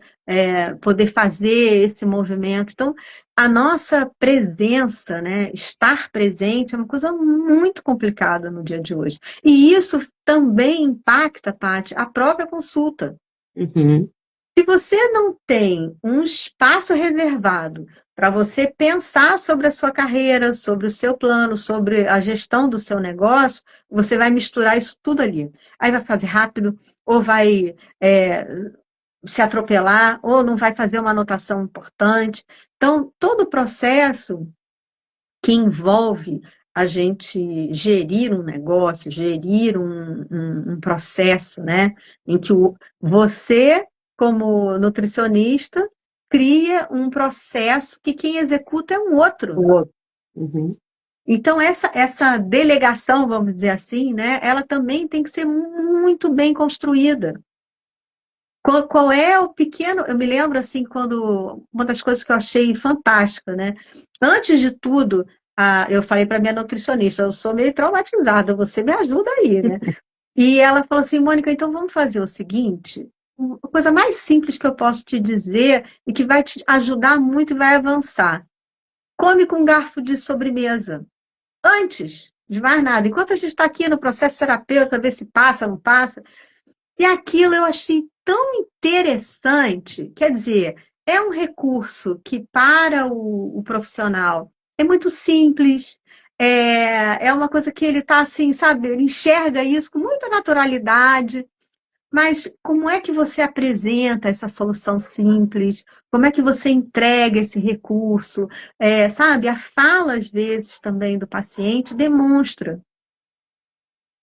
[SPEAKER 2] poder fazer esse movimento. Então, a nossa presença, né? Estar presente é uma coisa muito complicada no dia de hoje. E isso também impacta, Paty, a própria consulta.
[SPEAKER 1] Uhum.
[SPEAKER 2] Se você não tem um espaço reservado para você pensar sobre a sua carreira, sobre o seu plano, sobre a gestão do seu negócio, você vai misturar isso tudo ali. Aí vai fazer rápido, ou vai se atropelar, ou não vai fazer uma anotação importante. Então, todo o processo que envolve a gente gerir um negócio, gerir um processo, né? Em que você, como nutricionista, cria um processo que quem executa é um
[SPEAKER 1] O
[SPEAKER 2] outro.
[SPEAKER 1] outro. Uhum.
[SPEAKER 2] Então, essa delegação, vamos dizer assim, né? Ela também tem que ser muito bem construída. Qual é o pequeno. Eu me lembro, assim, quando. Uma das coisas que eu achei fantástica, né? Antes de tudo, eu falei para minha nutricionista: eu sou meio traumatizada, você me ajuda aí, né? E ela falou assim: Mônica, então vamos fazer o seguinte. A coisa mais simples que eu posso te dizer e que vai te ajudar muito e vai avançar. Come com garfo de sobremesa. Antes de mais nada. Enquanto a gente está aqui no processo terapêutico, a ver se passa, não passa. E aquilo eu achei tão interessante, quer dizer, é um recurso que para o profissional é muito simples, é uma coisa que ele está assim, sabe, ele enxerga isso com muita naturalidade, mas como é que você apresenta essa solução simples? Como é que você entrega esse recurso? Sabe, a fala, às vezes, também do paciente demonstra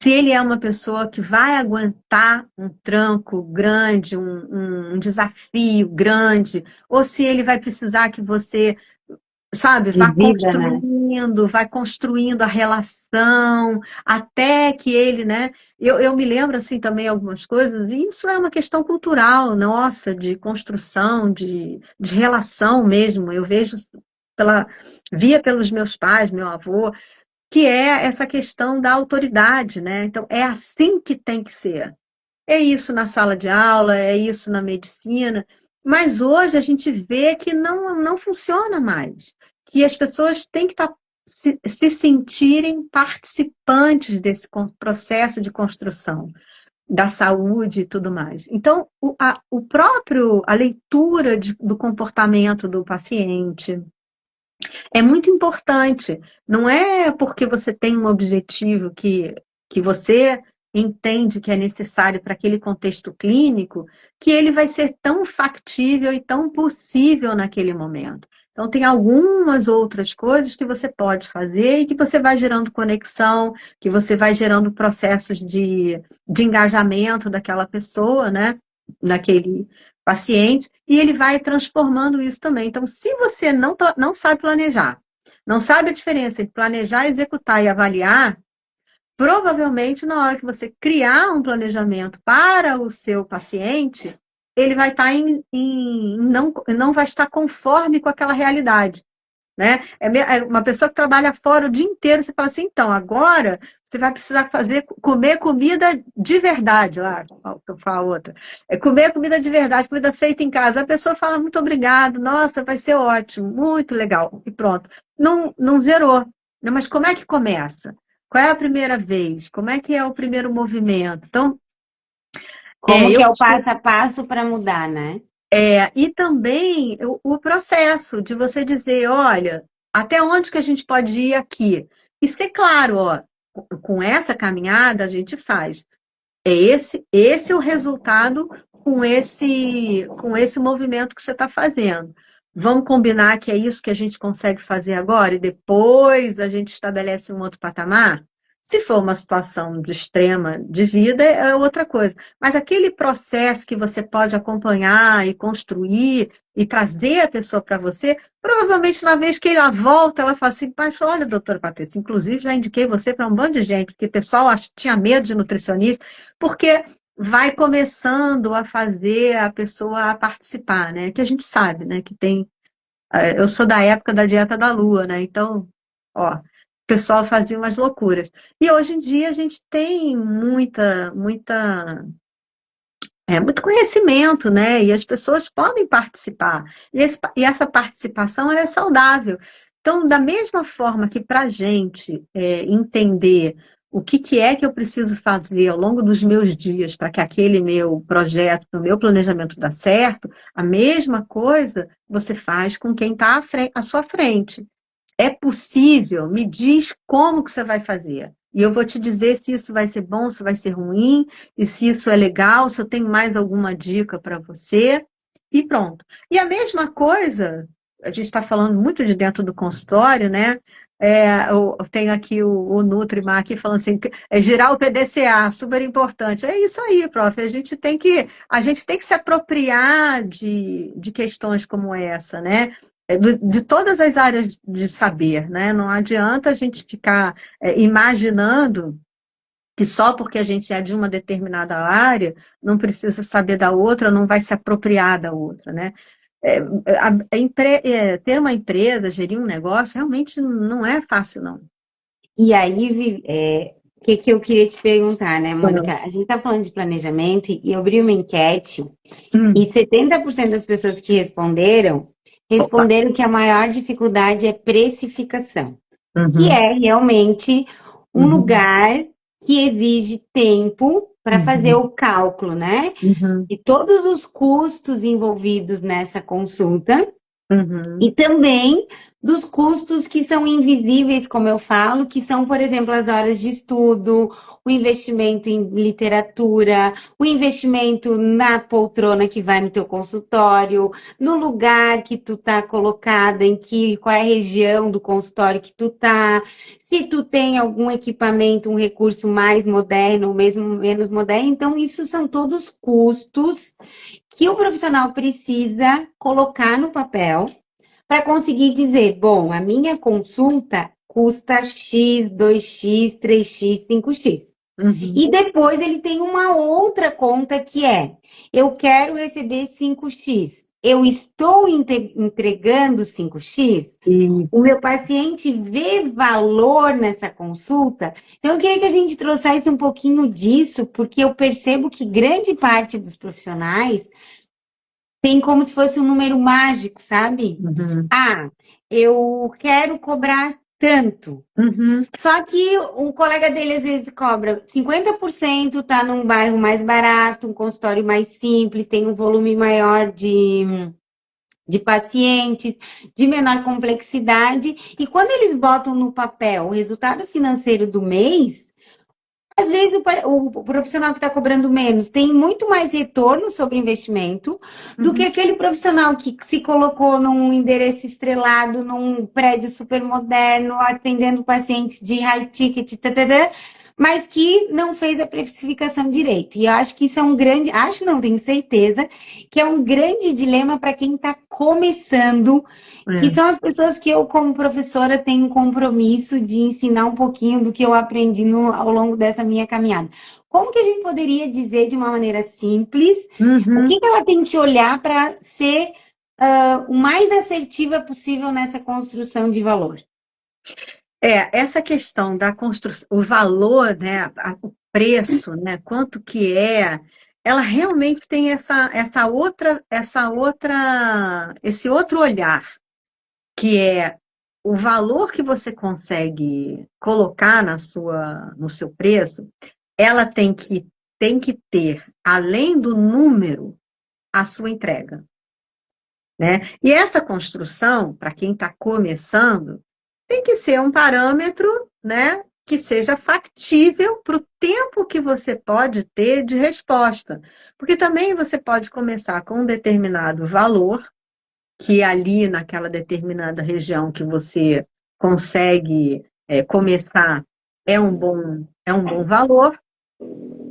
[SPEAKER 2] se ele é uma pessoa que vai aguentar um tranco grande, um desafio grande, ou se ele vai precisar que você, sabe,
[SPEAKER 1] Divida, né?
[SPEAKER 2] vai construindo a relação, até que ele, né? Eu me lembro, assim, também algumas coisas, e isso é uma questão cultural, nossa, de construção, de relação mesmo. Eu vejo via pelos meus pais, meu avô, que é essa questão da autoridade, né? Então, é assim que tem que ser. É isso na sala de aula, é isso na medicina, mas hoje a gente vê que não funciona mais, que as pessoas têm que estar, se sentirem participantes desse processo de construção da saúde e tudo mais. Então, a leitura do comportamento do paciente, é muito importante. Não é porque você tem um objetivo que você entende que é necessário para aquele contexto clínico, que ele vai ser tão factível e tão possível naquele momento. Então, tem algumas outras coisas que você pode fazer e que você vai gerando conexão, que você vai gerando processos de engajamento daquela pessoa, né? Naquele paciente, e ele vai transformando isso também. Então, se você não sabe planejar, não sabe a diferença entre planejar, executar e avaliar, provavelmente na hora que você criar um planejamento para o seu paciente, ele vai estar não vai estar conforme com aquela realidade. Né? É uma pessoa que trabalha fora o dia inteiro, você fala assim, então, agora você vai precisar comer comida de verdade, lá, eu falo outra. É comer comida de verdade, comida feita em casa. A pessoa fala, muito obrigado, nossa, vai ser ótimo, muito legal, e pronto. Não gerou. Não, mas como é que começa? Qual é a primeira vez? Como é que é o primeiro movimento? Então,
[SPEAKER 1] Como que
[SPEAKER 2] eu
[SPEAKER 1] é o passo a passo para mudar, né?
[SPEAKER 2] e também o processo de você dizer, olha, até onde que a gente pode ir aqui? E ser claro, ó, com essa caminhada a gente faz. Esse é o resultado com esse movimento que você está fazendo. Vamos combinar que é isso que a gente consegue fazer agora e depois a gente estabelece um outro patamar? Se for uma situação de extrema de vida, é outra coisa. Mas aquele processo que você pode acompanhar e construir e trazer a pessoa para você, provavelmente na vez que ela volta, ela fala assim, mas olha, doutora Patrícia, inclusive já indiquei você para um bando de gente, porque o pessoal tinha medo de nutricionista, porque vai começando a fazer a pessoa participar, né? Que a gente sabe, né? Que tem. Eu sou da época da dieta da lua, né? Então, ó, o pessoal fazia umas loucuras. E hoje em dia a gente tem muito conhecimento, né? E as pessoas podem participar. E essa participação ela é saudável. Então, da mesma forma que para a gente entender o que é que eu preciso fazer ao longo dos meus dias para que aquele meu projeto, o meu planejamento dê certo, a mesma coisa você faz com quem está à sua frente. É possível? Me diz como que você vai fazer. E eu vou te dizer se isso vai ser bom, se vai ser ruim, e se isso é legal, se eu tenho mais alguma dica para você. E pronto. E a mesma coisa, a gente está falando muito de dentro do consultório, né? Eu tenho aqui o Nutrimar aqui falando assim, girar o PDCA, super importante. É isso aí, prof. A gente tem que se apropriar de questões como essa, né? De todas as áreas de saber, né? Não adianta a gente ficar imaginando que só porque a gente é de uma determinada área, não precisa saber da outra, não vai se apropriar da outra, né? Ter uma empresa, gerir um negócio, realmente não é fácil, não.
[SPEAKER 1] E aí, o que eu queria te perguntar, né, Mônica? A gente tá falando de planejamento e eu abri uma enquete
[SPEAKER 2] Hum,
[SPEAKER 1] e 70% das pessoas que
[SPEAKER 2] opa.
[SPEAKER 1] responderam que a maior dificuldade é precificação, que
[SPEAKER 2] Uhum,
[SPEAKER 1] é realmente um
[SPEAKER 2] Uhum,
[SPEAKER 1] lugar que exige tempo para fazer
[SPEAKER 2] uhum,
[SPEAKER 1] o cálculo, né?
[SPEAKER 2] uhum,
[SPEAKER 1] E todos os custos envolvidos nessa consulta.
[SPEAKER 2] uhum,
[SPEAKER 1] E também dos custos que são invisíveis, como eu falo, que são, por exemplo, as horas de estudo, o investimento em literatura, o investimento na poltrona que vai no teu consultório, no lugar que tu tá colocada, em que, qual é a região do consultório que tu tá, se tu tem algum equipamento, um recurso mais moderno ou mesmo menos moderno. Então, isso são todos custos que o profissional precisa colocar no papel para conseguir dizer, bom, a minha consulta custa X, 2x, 3x, 5x.
[SPEAKER 2] uhum.
[SPEAKER 1] E depois ele tem uma outra conta que é: eu quero receber 5x. Eu estou entregando 5x?
[SPEAKER 2] E,
[SPEAKER 1] O meu paciente vê valor nessa consulta? Então, eu queria que a gente trouxesse um pouquinho disso, porque eu percebo que grande parte dos profissionais tem como se fosse um número mágico, sabe?
[SPEAKER 2] uhum,
[SPEAKER 1] Ah, eu quero cobrar tanto.
[SPEAKER 2] uhum,
[SPEAKER 1] Só que o colega dele às vezes cobra 50%, tá num bairro mais barato, um consultório mais simples, tem um volume maior de pacientes, de menor complexidade. E quando eles botam no papel o resultado financeiro do mês, às vezes o profissional que está cobrando menos tem muito mais retorno sobre investimento do que
[SPEAKER 2] uhum.
[SPEAKER 1] aquele profissional que se colocou num endereço estrelado, num prédio super moderno, atendendo pacientes de high ticket, tata, mas que não fez a precificação direito. E eu acho que isso é um grande, acho não, tenho certeza, que é um grande dilema para quem está começando, que
[SPEAKER 2] É.
[SPEAKER 1] são as pessoas que eu, como professora, tenho um compromisso de ensinar um pouquinho do que eu aprendi ao longo dessa minha caminhada. Como que a gente poderia dizer de uma maneira simples o
[SPEAKER 2] Uhum.
[SPEAKER 1] que ela tem que olhar para ser o mais assertiva possível nessa construção de valor?
[SPEAKER 2] Essa questão da construção, o valor, né, o preço, né, quanto que é, ela realmente tem esse outro olhar, que é o valor que você consegue colocar no seu preço, ela tem que ter, além do número, a sua entrega, né? E essa construção, para quem está começando, tem que ser um parâmetro, né, que seja factível para o tempo que você pode ter de resposta. Porque também você pode começar com um determinado valor, que ali naquela determinada região que você consegue começar é um bom valor,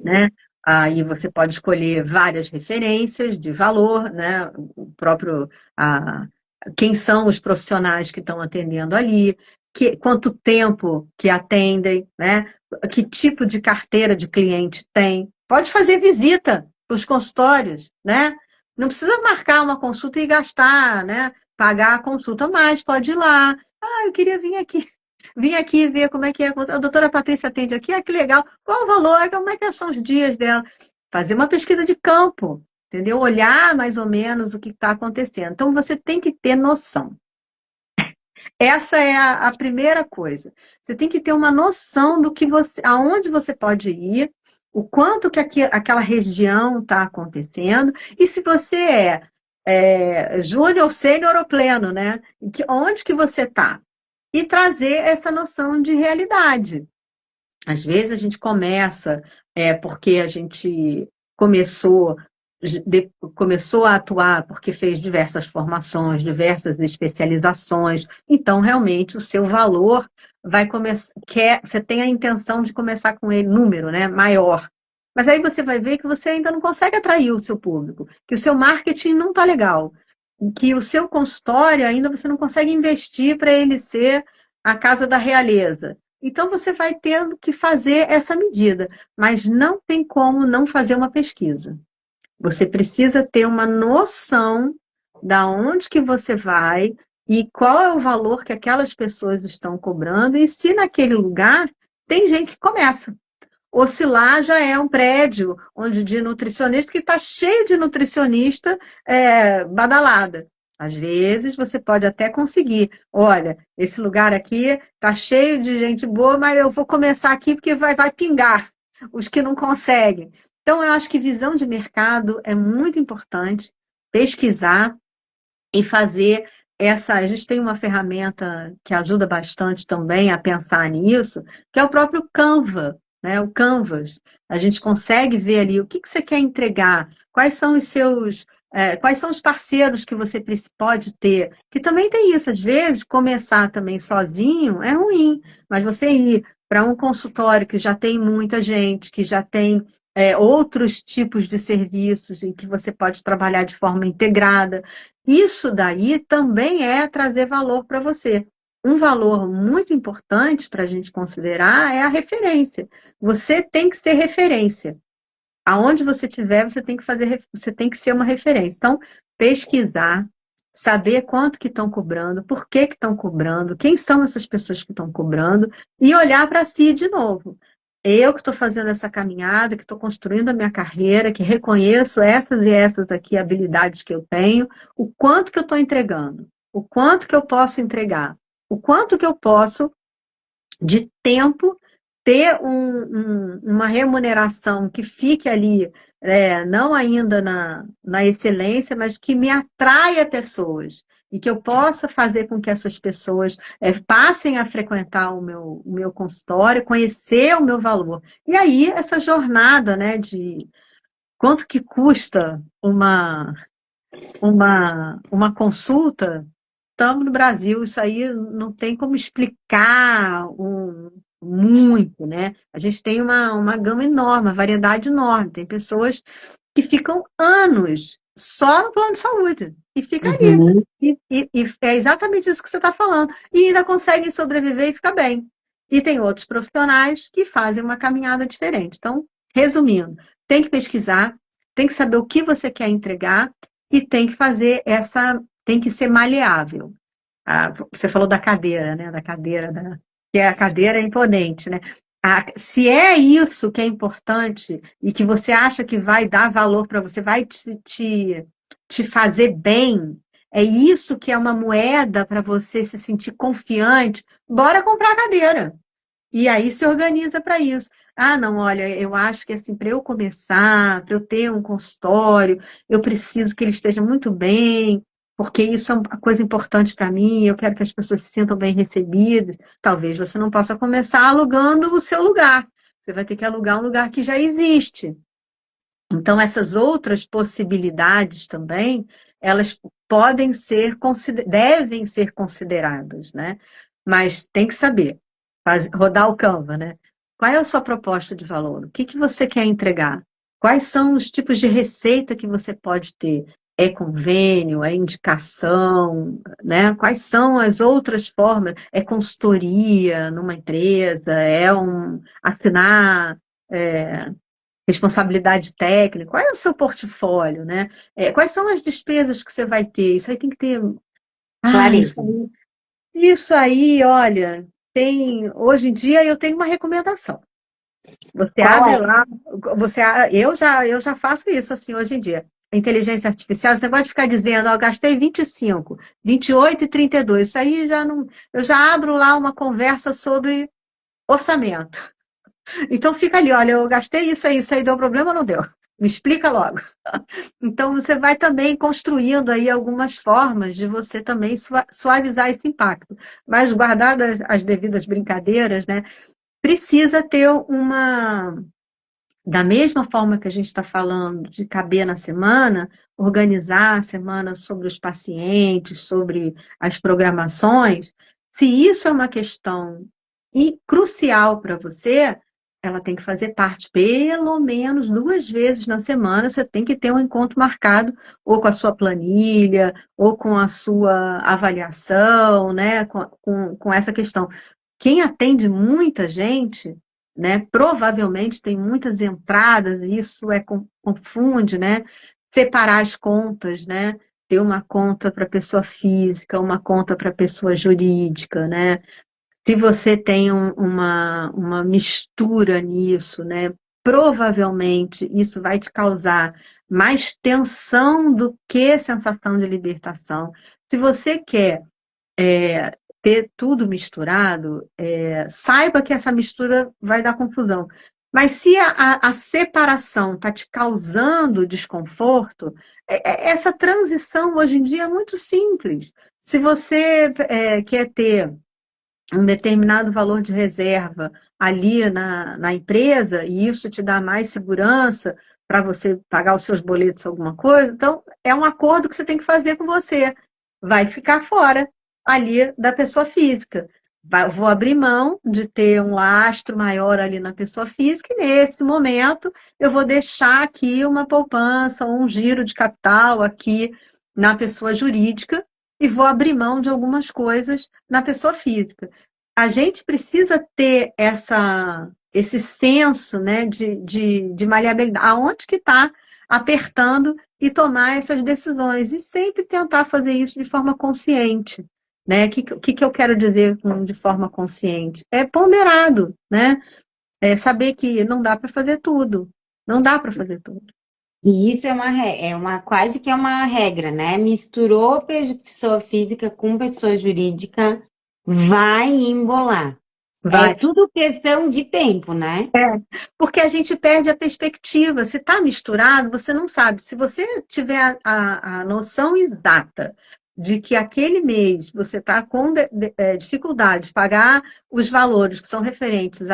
[SPEAKER 2] né? Aí você pode escolher várias referências de valor, né? O próprio, a, quem são os profissionais que estão atendendo ali, quanto tempo que atendem, né? Que tipo de carteira de cliente tem. Pode fazer visita para os consultórios, né? Não precisa marcar uma consulta e gastar, né? Pagar a consulta, mas pode ir lá. Ah, eu queria vir aqui ver como é que é. A doutora Patrícia atende aqui, que legal. Qual o valor? Como é que são os dias dela? Fazer uma pesquisa de campo, entendeu? Olhar mais ou menos o que está acontecendo. Então, você tem que ter noção. Essa é a primeira coisa. Você tem que ter uma noção do que aonde você pode ir, o quanto que aquela região está acontecendo, e se você é júnior, sênior ou pleno, né? Onde que você está? E trazer essa noção de realidade. Às vezes a gente começa porque a gente começou, começou a atuar porque fez diversas formações, diversas especializações. Então, realmente, o seu valor vai começar. Você tem a intenção de começar com ele, número, né, maior. Mas aí você vai ver que você ainda não consegue atrair o seu público, que o seu marketing não está legal, que o seu consultório ainda você não consegue investir para ele ser a casa da realeza. Então, você vai ter que fazer essa medida, mas não tem como não fazer uma pesquisa. Você precisa ter uma noção da onde que você vai e qual é o valor que aquelas pessoas estão cobrando e se naquele lugar tem gente que começa. Ou se lá já é um prédio onde de nutricionista, que está cheio de nutricionista badalada. Às vezes você pode até conseguir. Olha, esse lugar aqui tá cheio de gente boa, mas eu vou começar aqui porque vai pingar os que não conseguem. Então, eu acho que visão de mercado é muito importante, pesquisar e fazer essa. A gente tem uma ferramenta que ajuda bastante também a pensar nisso, que é o próprio Canva, né? O Canvas. A gente consegue ver ali o que que você quer entregar, quais são os seus. Quais são os parceiros que você pode ter? Que também tem isso, às vezes, começar também sozinho é ruim, mas você ir para um consultório que já tem muita gente, que já tem outros tipos de serviços em que você pode trabalhar de forma integrada, isso daí também é trazer valor para você. Um valor muito importante para a gente considerar é a referência. Você tem que ser referência. Aonde você estiver, você tem que você tem que ser uma referência. Então, pesquisar, saber quanto que estão cobrando, por que que estão cobrando, quem são essas pessoas que estão cobrando, e olhar para si de novo. Eu que estou fazendo essa caminhada, que estou construindo a minha carreira, que reconheço essas e essas aqui habilidades que eu tenho, o quanto que eu estou entregando, o quanto que eu posso entregar, o quanto que eu posso de tempo, ter uma remuneração que fique ali, não ainda na excelência, mas que me atraia pessoas e que eu possa fazer com que essas pessoas passem a frequentar o meu consultório, conhecer o meu valor. E aí, essa jornada, né, de quanto que custa uma consulta. Estamos no Brasil, isso aí não tem como explicar muito, né? A gente tem uma gama enorme, uma variedade enorme. Tem pessoas que ficam anos só no plano de saúde e fica ali.
[SPEAKER 1] Uhum.
[SPEAKER 2] E é exatamente isso que você está falando. E ainda conseguem sobreviver e ficar bem. E tem outros profissionais que fazem uma caminhada diferente. Então, resumindo, tem que pesquisar, tem que saber o que você quer entregar e tem que fazer tem que ser maleável. Você falou da cadeira, né? Que a cadeira é imponente, né? Se é isso que é importante e que você acha que vai dar valor para você, vai te fazer bem, é isso que é uma moeda para você se sentir confiante, bora comprar a cadeira. E aí se organiza para isso. Ah, não, olha, eu acho que assim, para eu começar, para eu ter um consultório, eu preciso que ele esteja muito bem, porque isso é uma coisa importante para mim, eu quero que as pessoas se sintam bem recebidas. Talvez você não possa começar alugando o seu lugar. Você vai ter que alugar um lugar que já existe. Então, essas outras possibilidades também, elas podem ser, devem ser consideradas, né? Mas tem que saber, rodar o Canva, né? Qual é a sua proposta de valor? O que que você quer entregar? Quais são os tipos de receita que você pode ter? É convênio, é indicação, né? Quais são as outras formas? É consultoria numa empresa, assinar responsabilidade técnica, qual é o seu portfólio, né? Quais são as despesas que você vai ter? Isso aí tem que ter. Ah,
[SPEAKER 1] Clareza.
[SPEAKER 2] isso aí, olha, hoje em dia eu tenho uma recomendação. Você
[SPEAKER 1] Qual
[SPEAKER 2] abre
[SPEAKER 1] é?
[SPEAKER 2] lá, eu já faço isso assim hoje em dia. A inteligência artificial, você pode ficar dizendo, ó, eu gastei 25, 28 e 32. Isso aí já não. Eu já abro lá uma conversa sobre orçamento. Então fica ali, olha, eu gastei isso aí deu problema ou não deu? Me explica logo. Então você vai também construindo aí algumas formas de você também suavizar esse impacto. Mas guardadas as devidas brincadeiras, né? Precisa ter da mesma forma que a gente está falando de caber na semana, organizar a semana sobre os pacientes, sobre as programações, se isso é uma questão crucial para você, ela tem que fazer parte pelo menos 2 vezes na semana, você tem que ter um encontro marcado, ou com a sua planilha, ou com a sua avaliação, né, com essa questão. Quem atende muita gente, né, provavelmente tem muitas entradas, e isso confunde, né? Separar as contas, né? Ter uma conta para pessoa física, uma conta para pessoa jurídica, né? Se você tem uma mistura nisso, né? provavelmente isso vai te causar mais tensão do que sensação de libertação. Se você quer ter tudo misturado, saiba que essa mistura vai dar confusão. Mas se a separação está te causando desconforto, essa transição hoje em dia é muito simples. Se você quer ter um determinado valor de reserva ali na empresa, e isso te dá mais segurança para você pagar os seus boletos, alguma coisa, então é um acordo que você tem que fazer com você. Vai ficar fora ali da pessoa física. Vou abrir mão de ter um lastro maior ali na pessoa física, e nesse momento eu vou deixar aqui uma poupança, um giro de capital aqui na pessoa jurídica, e vou abrir mão de algumas coisas na pessoa física. A gente precisa ter esse senso, né, de maleabilidade, aonde que está apertando, e tomar essas decisões, e sempre tentar fazer isso de forma consciente. Né? O que eu quero dizer com de forma consciente? É ponderado, né? É saber que não dá para fazer tudo. Não dá para fazer tudo.
[SPEAKER 1] E isso quase que é uma regra, né? Misturou pessoa física com pessoa jurídica, vai embolar. É
[SPEAKER 2] Vai.
[SPEAKER 1] tudo questão de tempo, né?
[SPEAKER 2] Porque a gente perde a perspectiva. Se está misturado, você não sabe. Se você tiver a noção exata de que aquele mês você está com dificuldade de pagar os valores que são referentes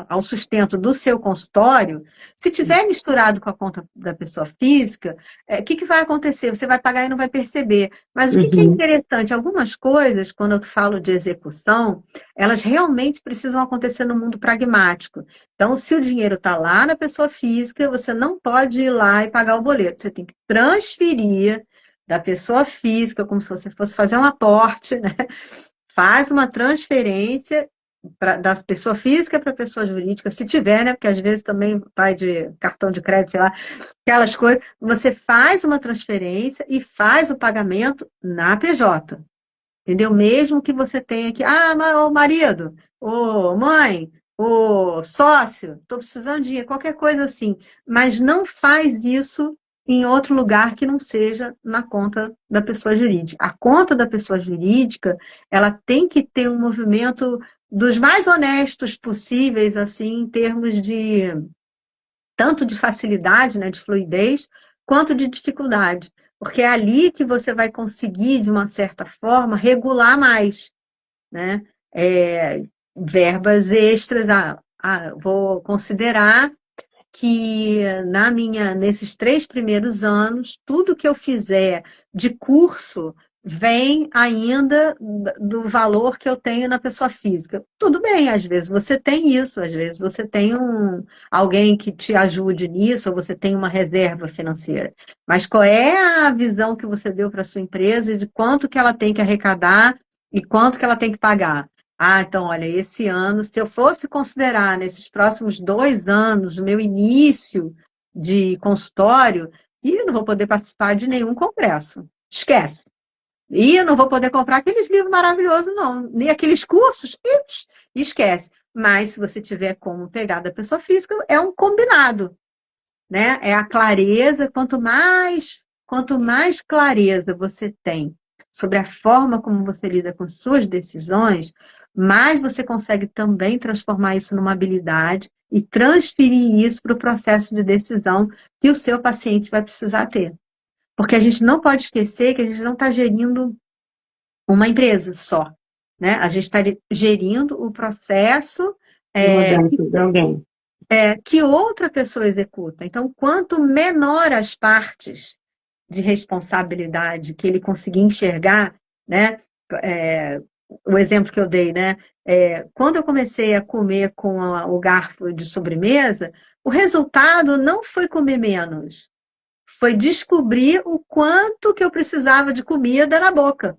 [SPEAKER 2] ao sustento do seu consultório, se tiver misturado com a conta da pessoa física, o que vai acontecer? Você vai pagar e não vai perceber. Mas o que é
[SPEAKER 1] Uhum.
[SPEAKER 2] interessante? Algumas coisas, quando eu falo de execução, elas realmente precisam acontecer no mundo pragmático. Então, se o dinheiro está lá na pessoa física, você não pode ir lá e pagar o boleto. Você tem que transferir da pessoa física, como se você fosse fazer um aporte, né? Faz uma transferência da pessoa física para a pessoa jurídica, se tiver, né? Porque às vezes também vai de cartão de crédito, sei lá, aquelas coisas. Você faz uma transferência e faz o pagamento na PJ. Entendeu? Mesmo que você tenha que, ô marido, ô mãe, ô sócio, estou precisando de dinheiro, qualquer coisa assim. Mas não faz isso em outro lugar que não seja na conta da pessoa jurídica. A conta da pessoa jurídica, ela tem que ter um movimento dos mais honestos possíveis, assim, em termos de tanto de facilidade, né, de fluidez, quanto de dificuldade. Porque é ali que você vai conseguir, de uma certa forma, regular mais, né? Verbas extras. Vou considerar que nesses 3 primeiros anos, tudo que eu fizer de curso vem ainda do valor que eu tenho na pessoa física. Tudo bem, às vezes você tem isso, às vezes você tem alguém que te ajude nisso, ou você tem uma reserva financeira. Mas qual é a visão que você deu para a sua empresa e de quanto que ela tem que arrecadar e quanto que ela tem que pagar? Então, olha, esse ano, se eu fosse considerar nesses próximos 2 anos o meu início de consultório, eu não vou poder participar de nenhum congresso. Esquece. E eu não vou poder comprar aqueles livros maravilhosos, não. Nem aqueles cursos, esquece. Mas se você tiver como pegar da pessoa física, é um combinado, né? É a clareza. Quanto mais clareza você tem sobre a forma como você lida com suas decisões, mais você consegue também transformar isso numa habilidade e transferir isso para o processo de decisão que o seu paciente vai precisar ter. Porque a gente não pode esquecer que a gente não está gerindo uma empresa só, né? A gente está gerindo o processo
[SPEAKER 1] De mudança de alguém.
[SPEAKER 2] que outra pessoa executa. Então, quanto menor as partes de responsabilidade que ele conseguir enxergar, né? O exemplo que eu dei, né? Quando eu comecei a comer com o garfo de sobremesa, o resultado não foi comer menos, foi descobrir o quanto que eu precisava de comida na boca.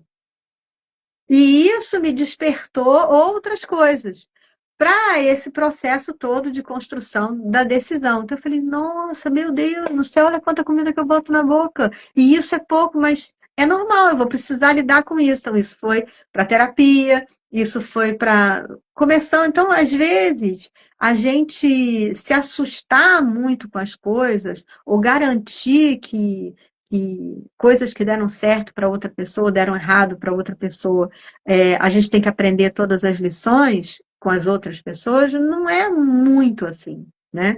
[SPEAKER 2] E isso me despertou outras coisas para esse processo todo de construção da decisão. Então eu falei, nossa, meu Deus no céu, olha quanta comida que eu boto na boca. E isso é pouco, mas é normal, eu vou precisar lidar com isso. Então, isso foi para terapia, isso foi para começando. Então, às vezes, a gente se assustar muito com as coisas, ou garantir que coisas que deram certo para outra pessoa, deram errado para outra pessoa, a gente tem que aprender todas as lições com as outras pessoas, não é muito assim, né?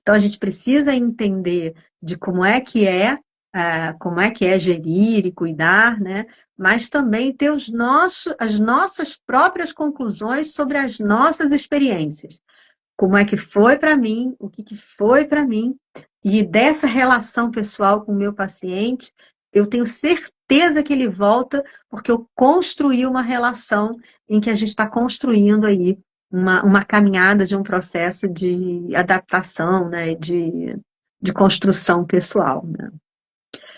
[SPEAKER 2] Então a gente precisa entender de como é que é gerir e cuidar, né? Mas também ter as nossas próprias conclusões sobre as nossas experiências. Como é que foi para mim, o que foi para mim, e dessa relação pessoal com o meu paciente, eu tenho certeza que ele volta, porque eu construí uma relação em que a gente está construindo aí uma caminhada de um processo de adaptação, né, de construção pessoal, né?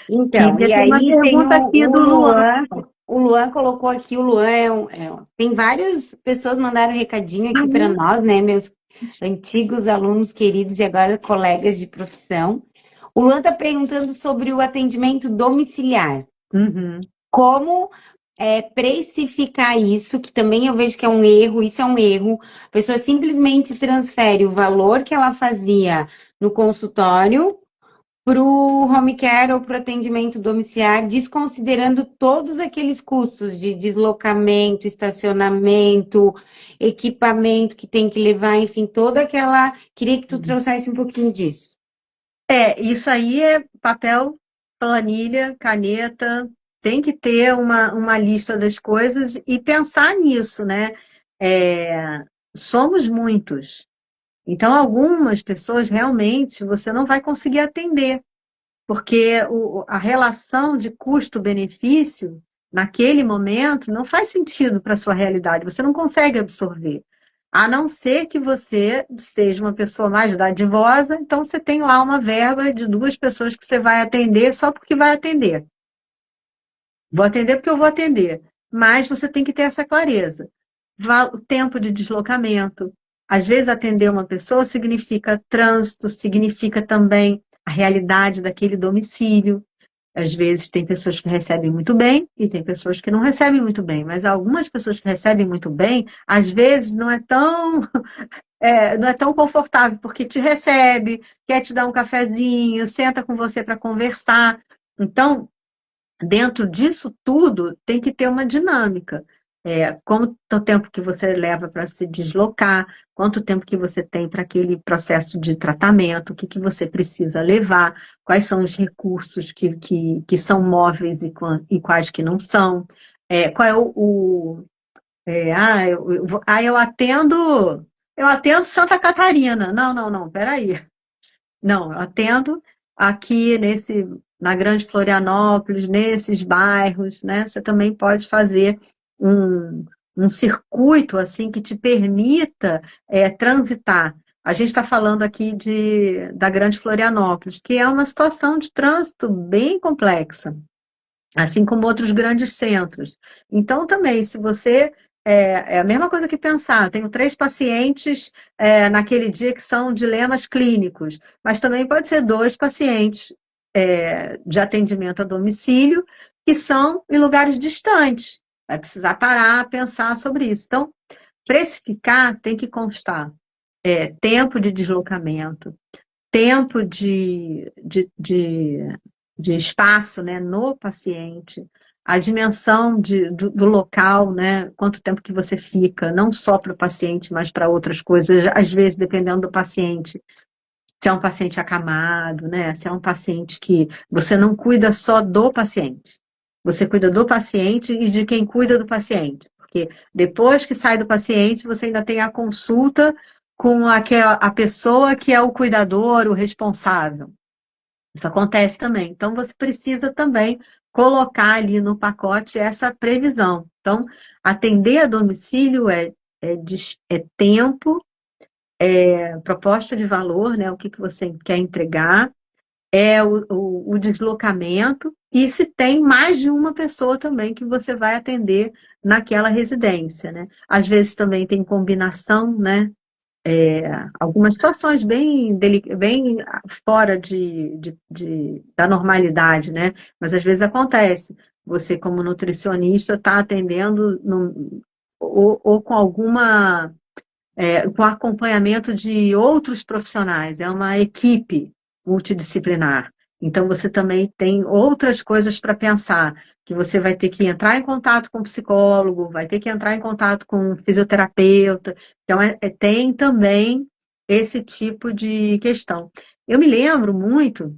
[SPEAKER 2] Quem
[SPEAKER 1] Então,
[SPEAKER 2] vê
[SPEAKER 1] e
[SPEAKER 2] tem uma
[SPEAKER 1] aí tem
[SPEAKER 2] pergunta aqui
[SPEAKER 1] o
[SPEAKER 2] do Luan.
[SPEAKER 1] Luan. O Luan colocou aqui, o Luan tem várias pessoas mandaram recadinho aqui para nós, né, meus antigos alunos queridos e agora colegas de profissão. O Luan está perguntando sobre o atendimento domiciliar.
[SPEAKER 2] Uhum.
[SPEAKER 1] Como precificar isso, que também eu vejo que é um erro, isso é um erro. A pessoa simplesmente transfere o valor que ela fazia no consultório para o home care ou para o atendimento domiciliar, desconsiderando todos aqueles custos de deslocamento, estacionamento, equipamento que tem que levar, enfim, toda aquela. Queria que tu trouxesse um pouquinho disso.
[SPEAKER 2] Isso aí é papel, planilha, caneta, tem que ter uma lista das coisas e pensar nisso, né? É, somos muitos. Então, algumas pessoas realmente você não vai conseguir atender, porque a relação de custo-benefício, naquele momento, não faz sentido para a sua realidade, você não consegue absorver. A não ser que você seja uma pessoa mais dadivosa, então você tem lá uma verba de 2 pessoas que você vai atender só porque vai atender. Vou atender porque eu vou atender. Mas você tem que ter essa clareza. O tempo de deslocamento. Às vezes, atender uma pessoa significa trânsito, significa também a realidade daquele domicílio. Às vezes, tem pessoas que recebem muito bem e tem pessoas que não recebem muito bem. Mas algumas pessoas que recebem muito bem, às vezes, não é tão confortável, porque te recebe, quer te dar um cafezinho, senta com você para conversar. Então, dentro disso tudo, tem que ter uma dinâmica. Quanto tempo que você leva para se deslocar, quanto tempo que você tem para aquele processo de tratamento, o que você precisa levar, quais são os recursos que são móveis e quais que não são. Qual é eu atendo Santa Catarina. Não, não, não, peraí. Não, eu atendo aqui na Grande Florianópolis, nesses bairros, né? Você também pode fazer um circuito assim que te permita transitar. A gente está falando aqui da Grande Florianópolis, que é uma situação de trânsito bem complexa, assim como outros grandes centros. Então, também, se você. É a mesma coisa que pensar, tenho 3 pacientes naquele dia que são dilemas clínicos, mas também pode ser 2 pacientes de atendimento a domicílio que são em lugares distantes. Vai precisar parar, pensar sobre isso. Então, precificar tem que constar tempo de deslocamento, tempo de espaço, né, no paciente, a dimensão do local, né, quanto tempo que você fica, não só para o paciente, mas para outras coisas, às vezes dependendo do paciente, se é um paciente acamado, né, se é um paciente que você não cuida só do paciente, você cuida do paciente e de quem cuida do paciente, porque depois que sai do paciente, você ainda tem a consulta com a pessoa que é o cuidador, o responsável. Isso acontece também. Então, você precisa também colocar ali no pacote essa previsão. Então, atender a domicílio é tempo, proposta de valor, né? O que você quer entregar, é o deslocamento, e se tem mais de uma pessoa também que você vai atender naquela residência, né? Às vezes também tem combinação, né? algumas situações bem fora da normalidade, né? Mas às vezes acontece. Você, como nutricionista, está atendendo ou com com acompanhamento de outros profissionais, é uma equipe multidisciplinar. Então, você também tem outras coisas para pensar, que você vai ter que entrar em contato com o psicólogo, vai ter que entrar em contato com o fisioterapeuta. Então, tem também esse tipo de questão. Eu me lembro muito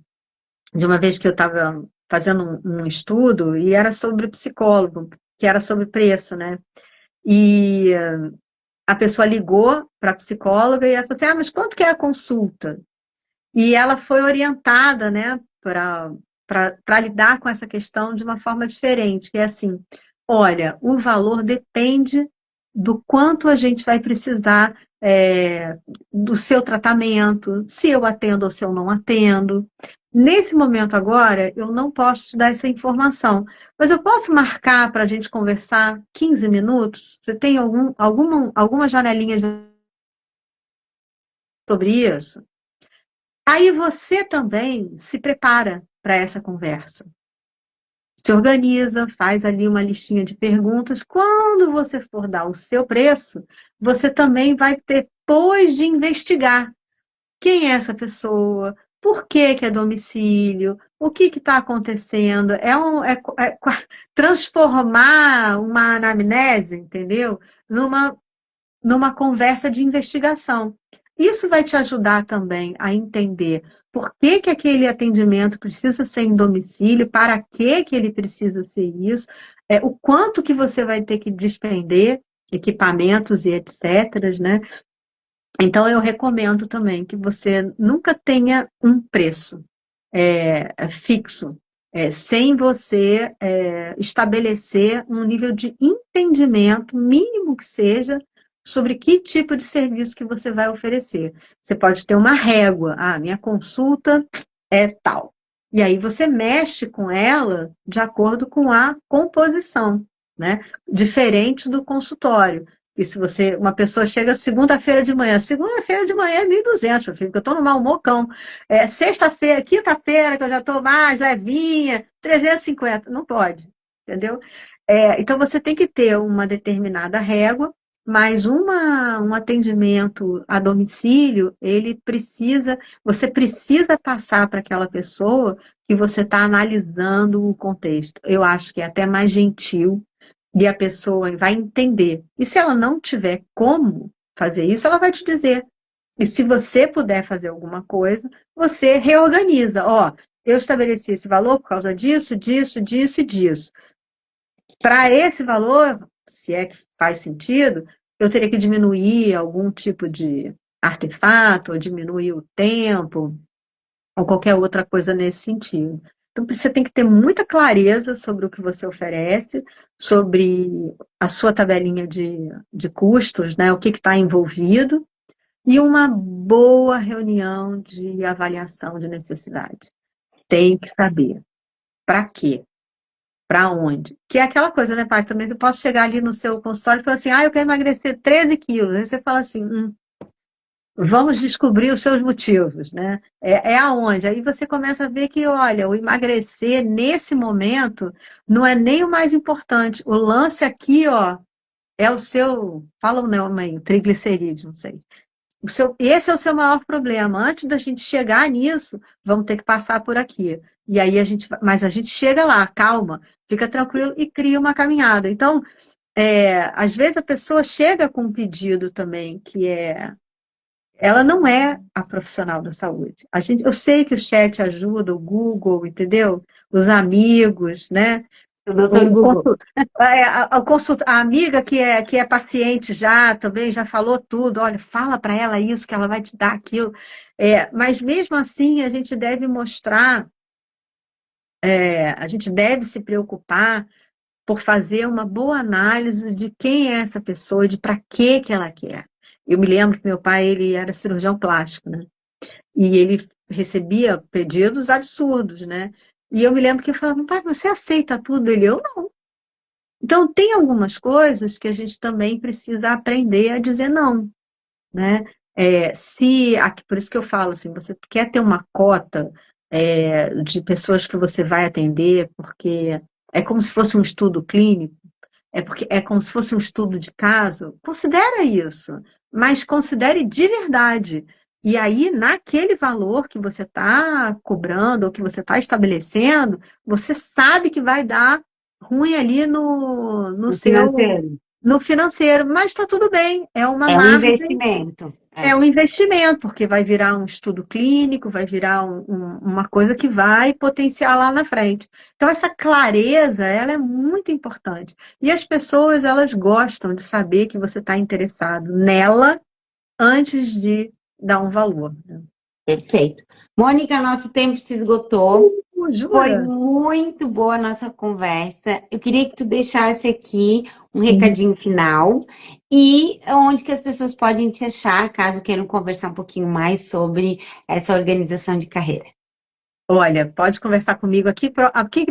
[SPEAKER 2] de uma vez que eu estava fazendo um estudo e era sobre psicólogo, que era sobre preço, né? E a pessoa ligou para a psicóloga e ela falou assim, mas quanto que é a consulta? E ela foi orientada, né, para lidar com essa questão de uma forma diferente, que é assim, olha, o valor depende do quanto a gente vai precisar do seu tratamento, se eu atendo ou se eu não atendo. Nesse momento agora, eu não posso te dar essa informação, mas eu posso marcar para a gente conversar 15 minutos? Você tem alguma janelinha sobre isso? Aí você também se prepara para essa conversa. Se organiza, faz ali uma listinha de perguntas. Quando você for dar o seu preço, você também vai ter, depois de investigar quem é essa pessoa, por que que é domicílio, o que está acontecendo. Transformar uma anamnese, entendeu? Numa conversa de investigação. Isso vai te ajudar também a entender por que que aquele atendimento precisa ser em domicílio, para que ele precisa ser isso, o quanto que você vai ter que despender, equipamentos e etc, né? Então, eu recomendo também que você nunca tenha um preço fixo, sem você estabelecer um nível de entendimento, mínimo que seja, sobre que tipo de serviço que você vai oferecer. Você pode ter uma régua, minha consulta é tal. E aí você mexe com ela de acordo com a composição, né? Diferente do consultório. E se uma pessoa chega segunda-feira de manhã é 1.200, meu filho, porque eu estou no mau humor. Sexta-feira, quinta-feira, que eu já estou mais levinha, 350, não pode, entendeu? Então você tem que ter uma determinada régua, mas um atendimento a domicílio, você precisa passar para aquela pessoa que você está analisando o contexto. Eu acho que é até mais gentil e a pessoa vai entender. E se ela não tiver como fazer isso, ela vai te dizer. E se você puder fazer alguma coisa, você reorganiza. Ó, eu estabeleci esse valor por causa disso, disso, disso e disso. Para esse valor, se é que faz sentido, eu teria que diminuir algum tipo de artefato, ou diminuir o tempo, ou qualquer outra coisa nesse sentido. Então, você tem que ter muita clareza sobre o que você oferece, sobre a sua tabelinha de custos, né? O que está envolvido, e uma boa reunião de avaliação de necessidade. Tem que saber para quê, para onde. Que é aquela coisa, né, pai? Também você pode chegar ali no seu consultório e falar assim, eu quero emagrecer 13 quilos. Aí você fala assim, vamos descobrir os seus motivos, né? Aonde? Aí você começa a ver que, olha, o emagrecer nesse momento não é nem o mais importante. O lance aqui, ó, é o seu, fala o nome aí, triglicerídeos, não sei. Esse é o seu maior problema. Antes da gente chegar nisso, vamos ter que passar por aqui. E aí mas a gente chega lá, calma, fica tranquilo e cria uma caminhada. Então, às vezes a pessoa chega com um pedido também ela não é a profissional da saúde. Eu sei que o chat ajuda, o Google, entendeu? Os amigos, né?
[SPEAKER 1] O doutor Google.
[SPEAKER 2] A amiga que é paciente já também já falou tudo. Olha, fala para ela isso, que ela vai te dar aquilo. Mas mesmo assim, a gente deve mostrar, a gente deve se preocupar por fazer uma boa análise de quem é essa pessoa, de para que ela quer. Eu me lembro que meu pai, ele era cirurgião plástico, né? E ele recebia pedidos absurdos, né? E eu me lembro que eu falava, pai, você aceita tudo? Eu não. Então, tem algumas coisas que a gente também precisa aprender a dizer não, né? Por isso que eu falo assim, você quer ter uma cota de pessoas que você vai atender, porque é como se fosse um estudo clínico, porque é como se fosse um estudo de caso, considera isso, mas considere de verdade. E aí, naquele valor que você está cobrando ou que você está estabelecendo, você sabe que vai dar ruim ali no
[SPEAKER 1] No
[SPEAKER 2] seu
[SPEAKER 1] financeiro.
[SPEAKER 2] no financeiro, mas está tudo bem, é uma
[SPEAKER 1] É um
[SPEAKER 2] margem,
[SPEAKER 1] investimento.
[SPEAKER 2] é
[SPEAKER 1] É.
[SPEAKER 2] um investimento, porque vai virar um estudo clínico, vai virar uma coisa que vai potenciar lá na frente. Então, essa clareza, ela é muito importante. E as pessoas, elas gostam de saber que você está interessado nela antes de dar um valor, né?
[SPEAKER 1] Perfeito. Mônica, nosso tempo se esgotou. Foi
[SPEAKER 2] Jura?
[SPEAKER 1] muito boa a nossa conversa. Eu queria que tu deixasse aqui um
[SPEAKER 2] Uhum.
[SPEAKER 1] recadinho final e onde que as pessoas podem te achar, caso queiram conversar um pouquinho mais sobre essa organização de carreira.
[SPEAKER 2] Olha, pode conversar comigo aqui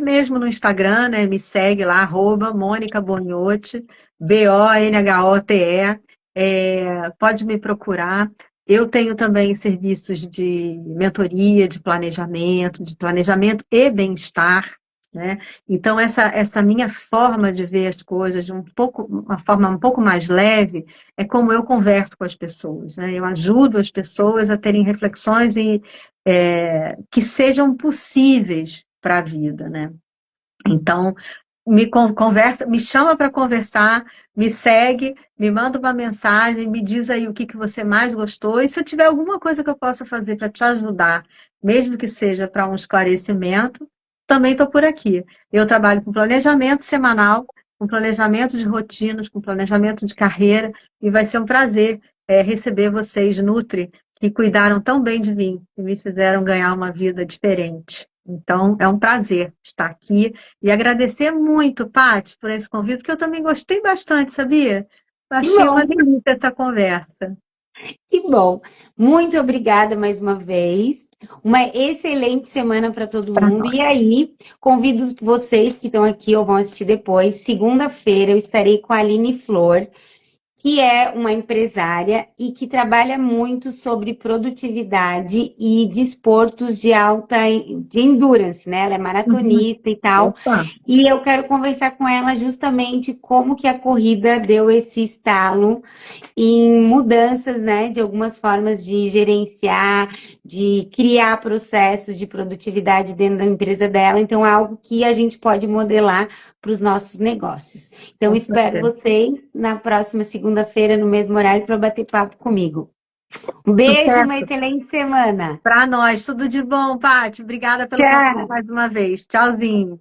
[SPEAKER 2] mesmo no Instagram, né? Me segue lá, Mônica Bonhote, Bonhote. Pode me procurar. Eu tenho também serviços de mentoria, de planejamento e bem-estar, né? Então, essa minha forma de ver as coisas, uma forma um pouco mais leve, é como eu converso com as pessoas, né? Eu ajudo as pessoas a terem reflexões que sejam possíveis para a vida, né? Então, conversa, me chama para conversar, me segue, me manda uma mensagem, me diz aí o que você mais gostou, e se eu tiver alguma coisa que eu possa fazer para te ajudar, mesmo que seja para um esclarecimento, também estou por aqui. Eu trabalho com planejamento semanal, com planejamento de rotinas, com planejamento de carreira, e vai ser um prazer receber vocês, Nutri, que cuidaram tão bem de mim, que me fizeram ganhar uma vida diferente. Então, é um prazer estar aqui e agradecer muito, Paty, por esse convite, porque eu também gostei bastante, sabia? Eu
[SPEAKER 1] Que
[SPEAKER 2] achei uma
[SPEAKER 1] bom,
[SPEAKER 2] delícia essa conversa.
[SPEAKER 1] que bom. Muito obrigada mais uma vez. Uma excelente semana para todo
[SPEAKER 2] Para
[SPEAKER 1] mundo.
[SPEAKER 2] nós.
[SPEAKER 1] E aí, convido vocês que estão aqui ou vão assistir depois. Segunda-feira eu estarei com a Aline Flor, que é uma empresária e que trabalha muito sobre produtividade e desportos de alta de endurance, né? Ela é
[SPEAKER 2] Uhum.
[SPEAKER 1] maratonista e tal.
[SPEAKER 2] Opa,
[SPEAKER 1] E eu quero conversar com ela justamente como que a corrida deu esse estalo em mudanças, né, de algumas formas de gerenciar, de criar processos de produtividade dentro da empresa dela. Então, é algo que a gente pode modelar para os nossos negócios. Então,
[SPEAKER 2] com
[SPEAKER 1] espero
[SPEAKER 2] certeza.
[SPEAKER 1] vocês na próxima segunda-feira, no mesmo horário, para bater papo comigo. Um beijo, uma
[SPEAKER 2] Sucesso
[SPEAKER 1] excelente semana.
[SPEAKER 2] para nós. Tudo de bom, Paty. Obrigada pelo convite
[SPEAKER 1] Tchau.
[SPEAKER 2] mais uma vez. Tchauzinho.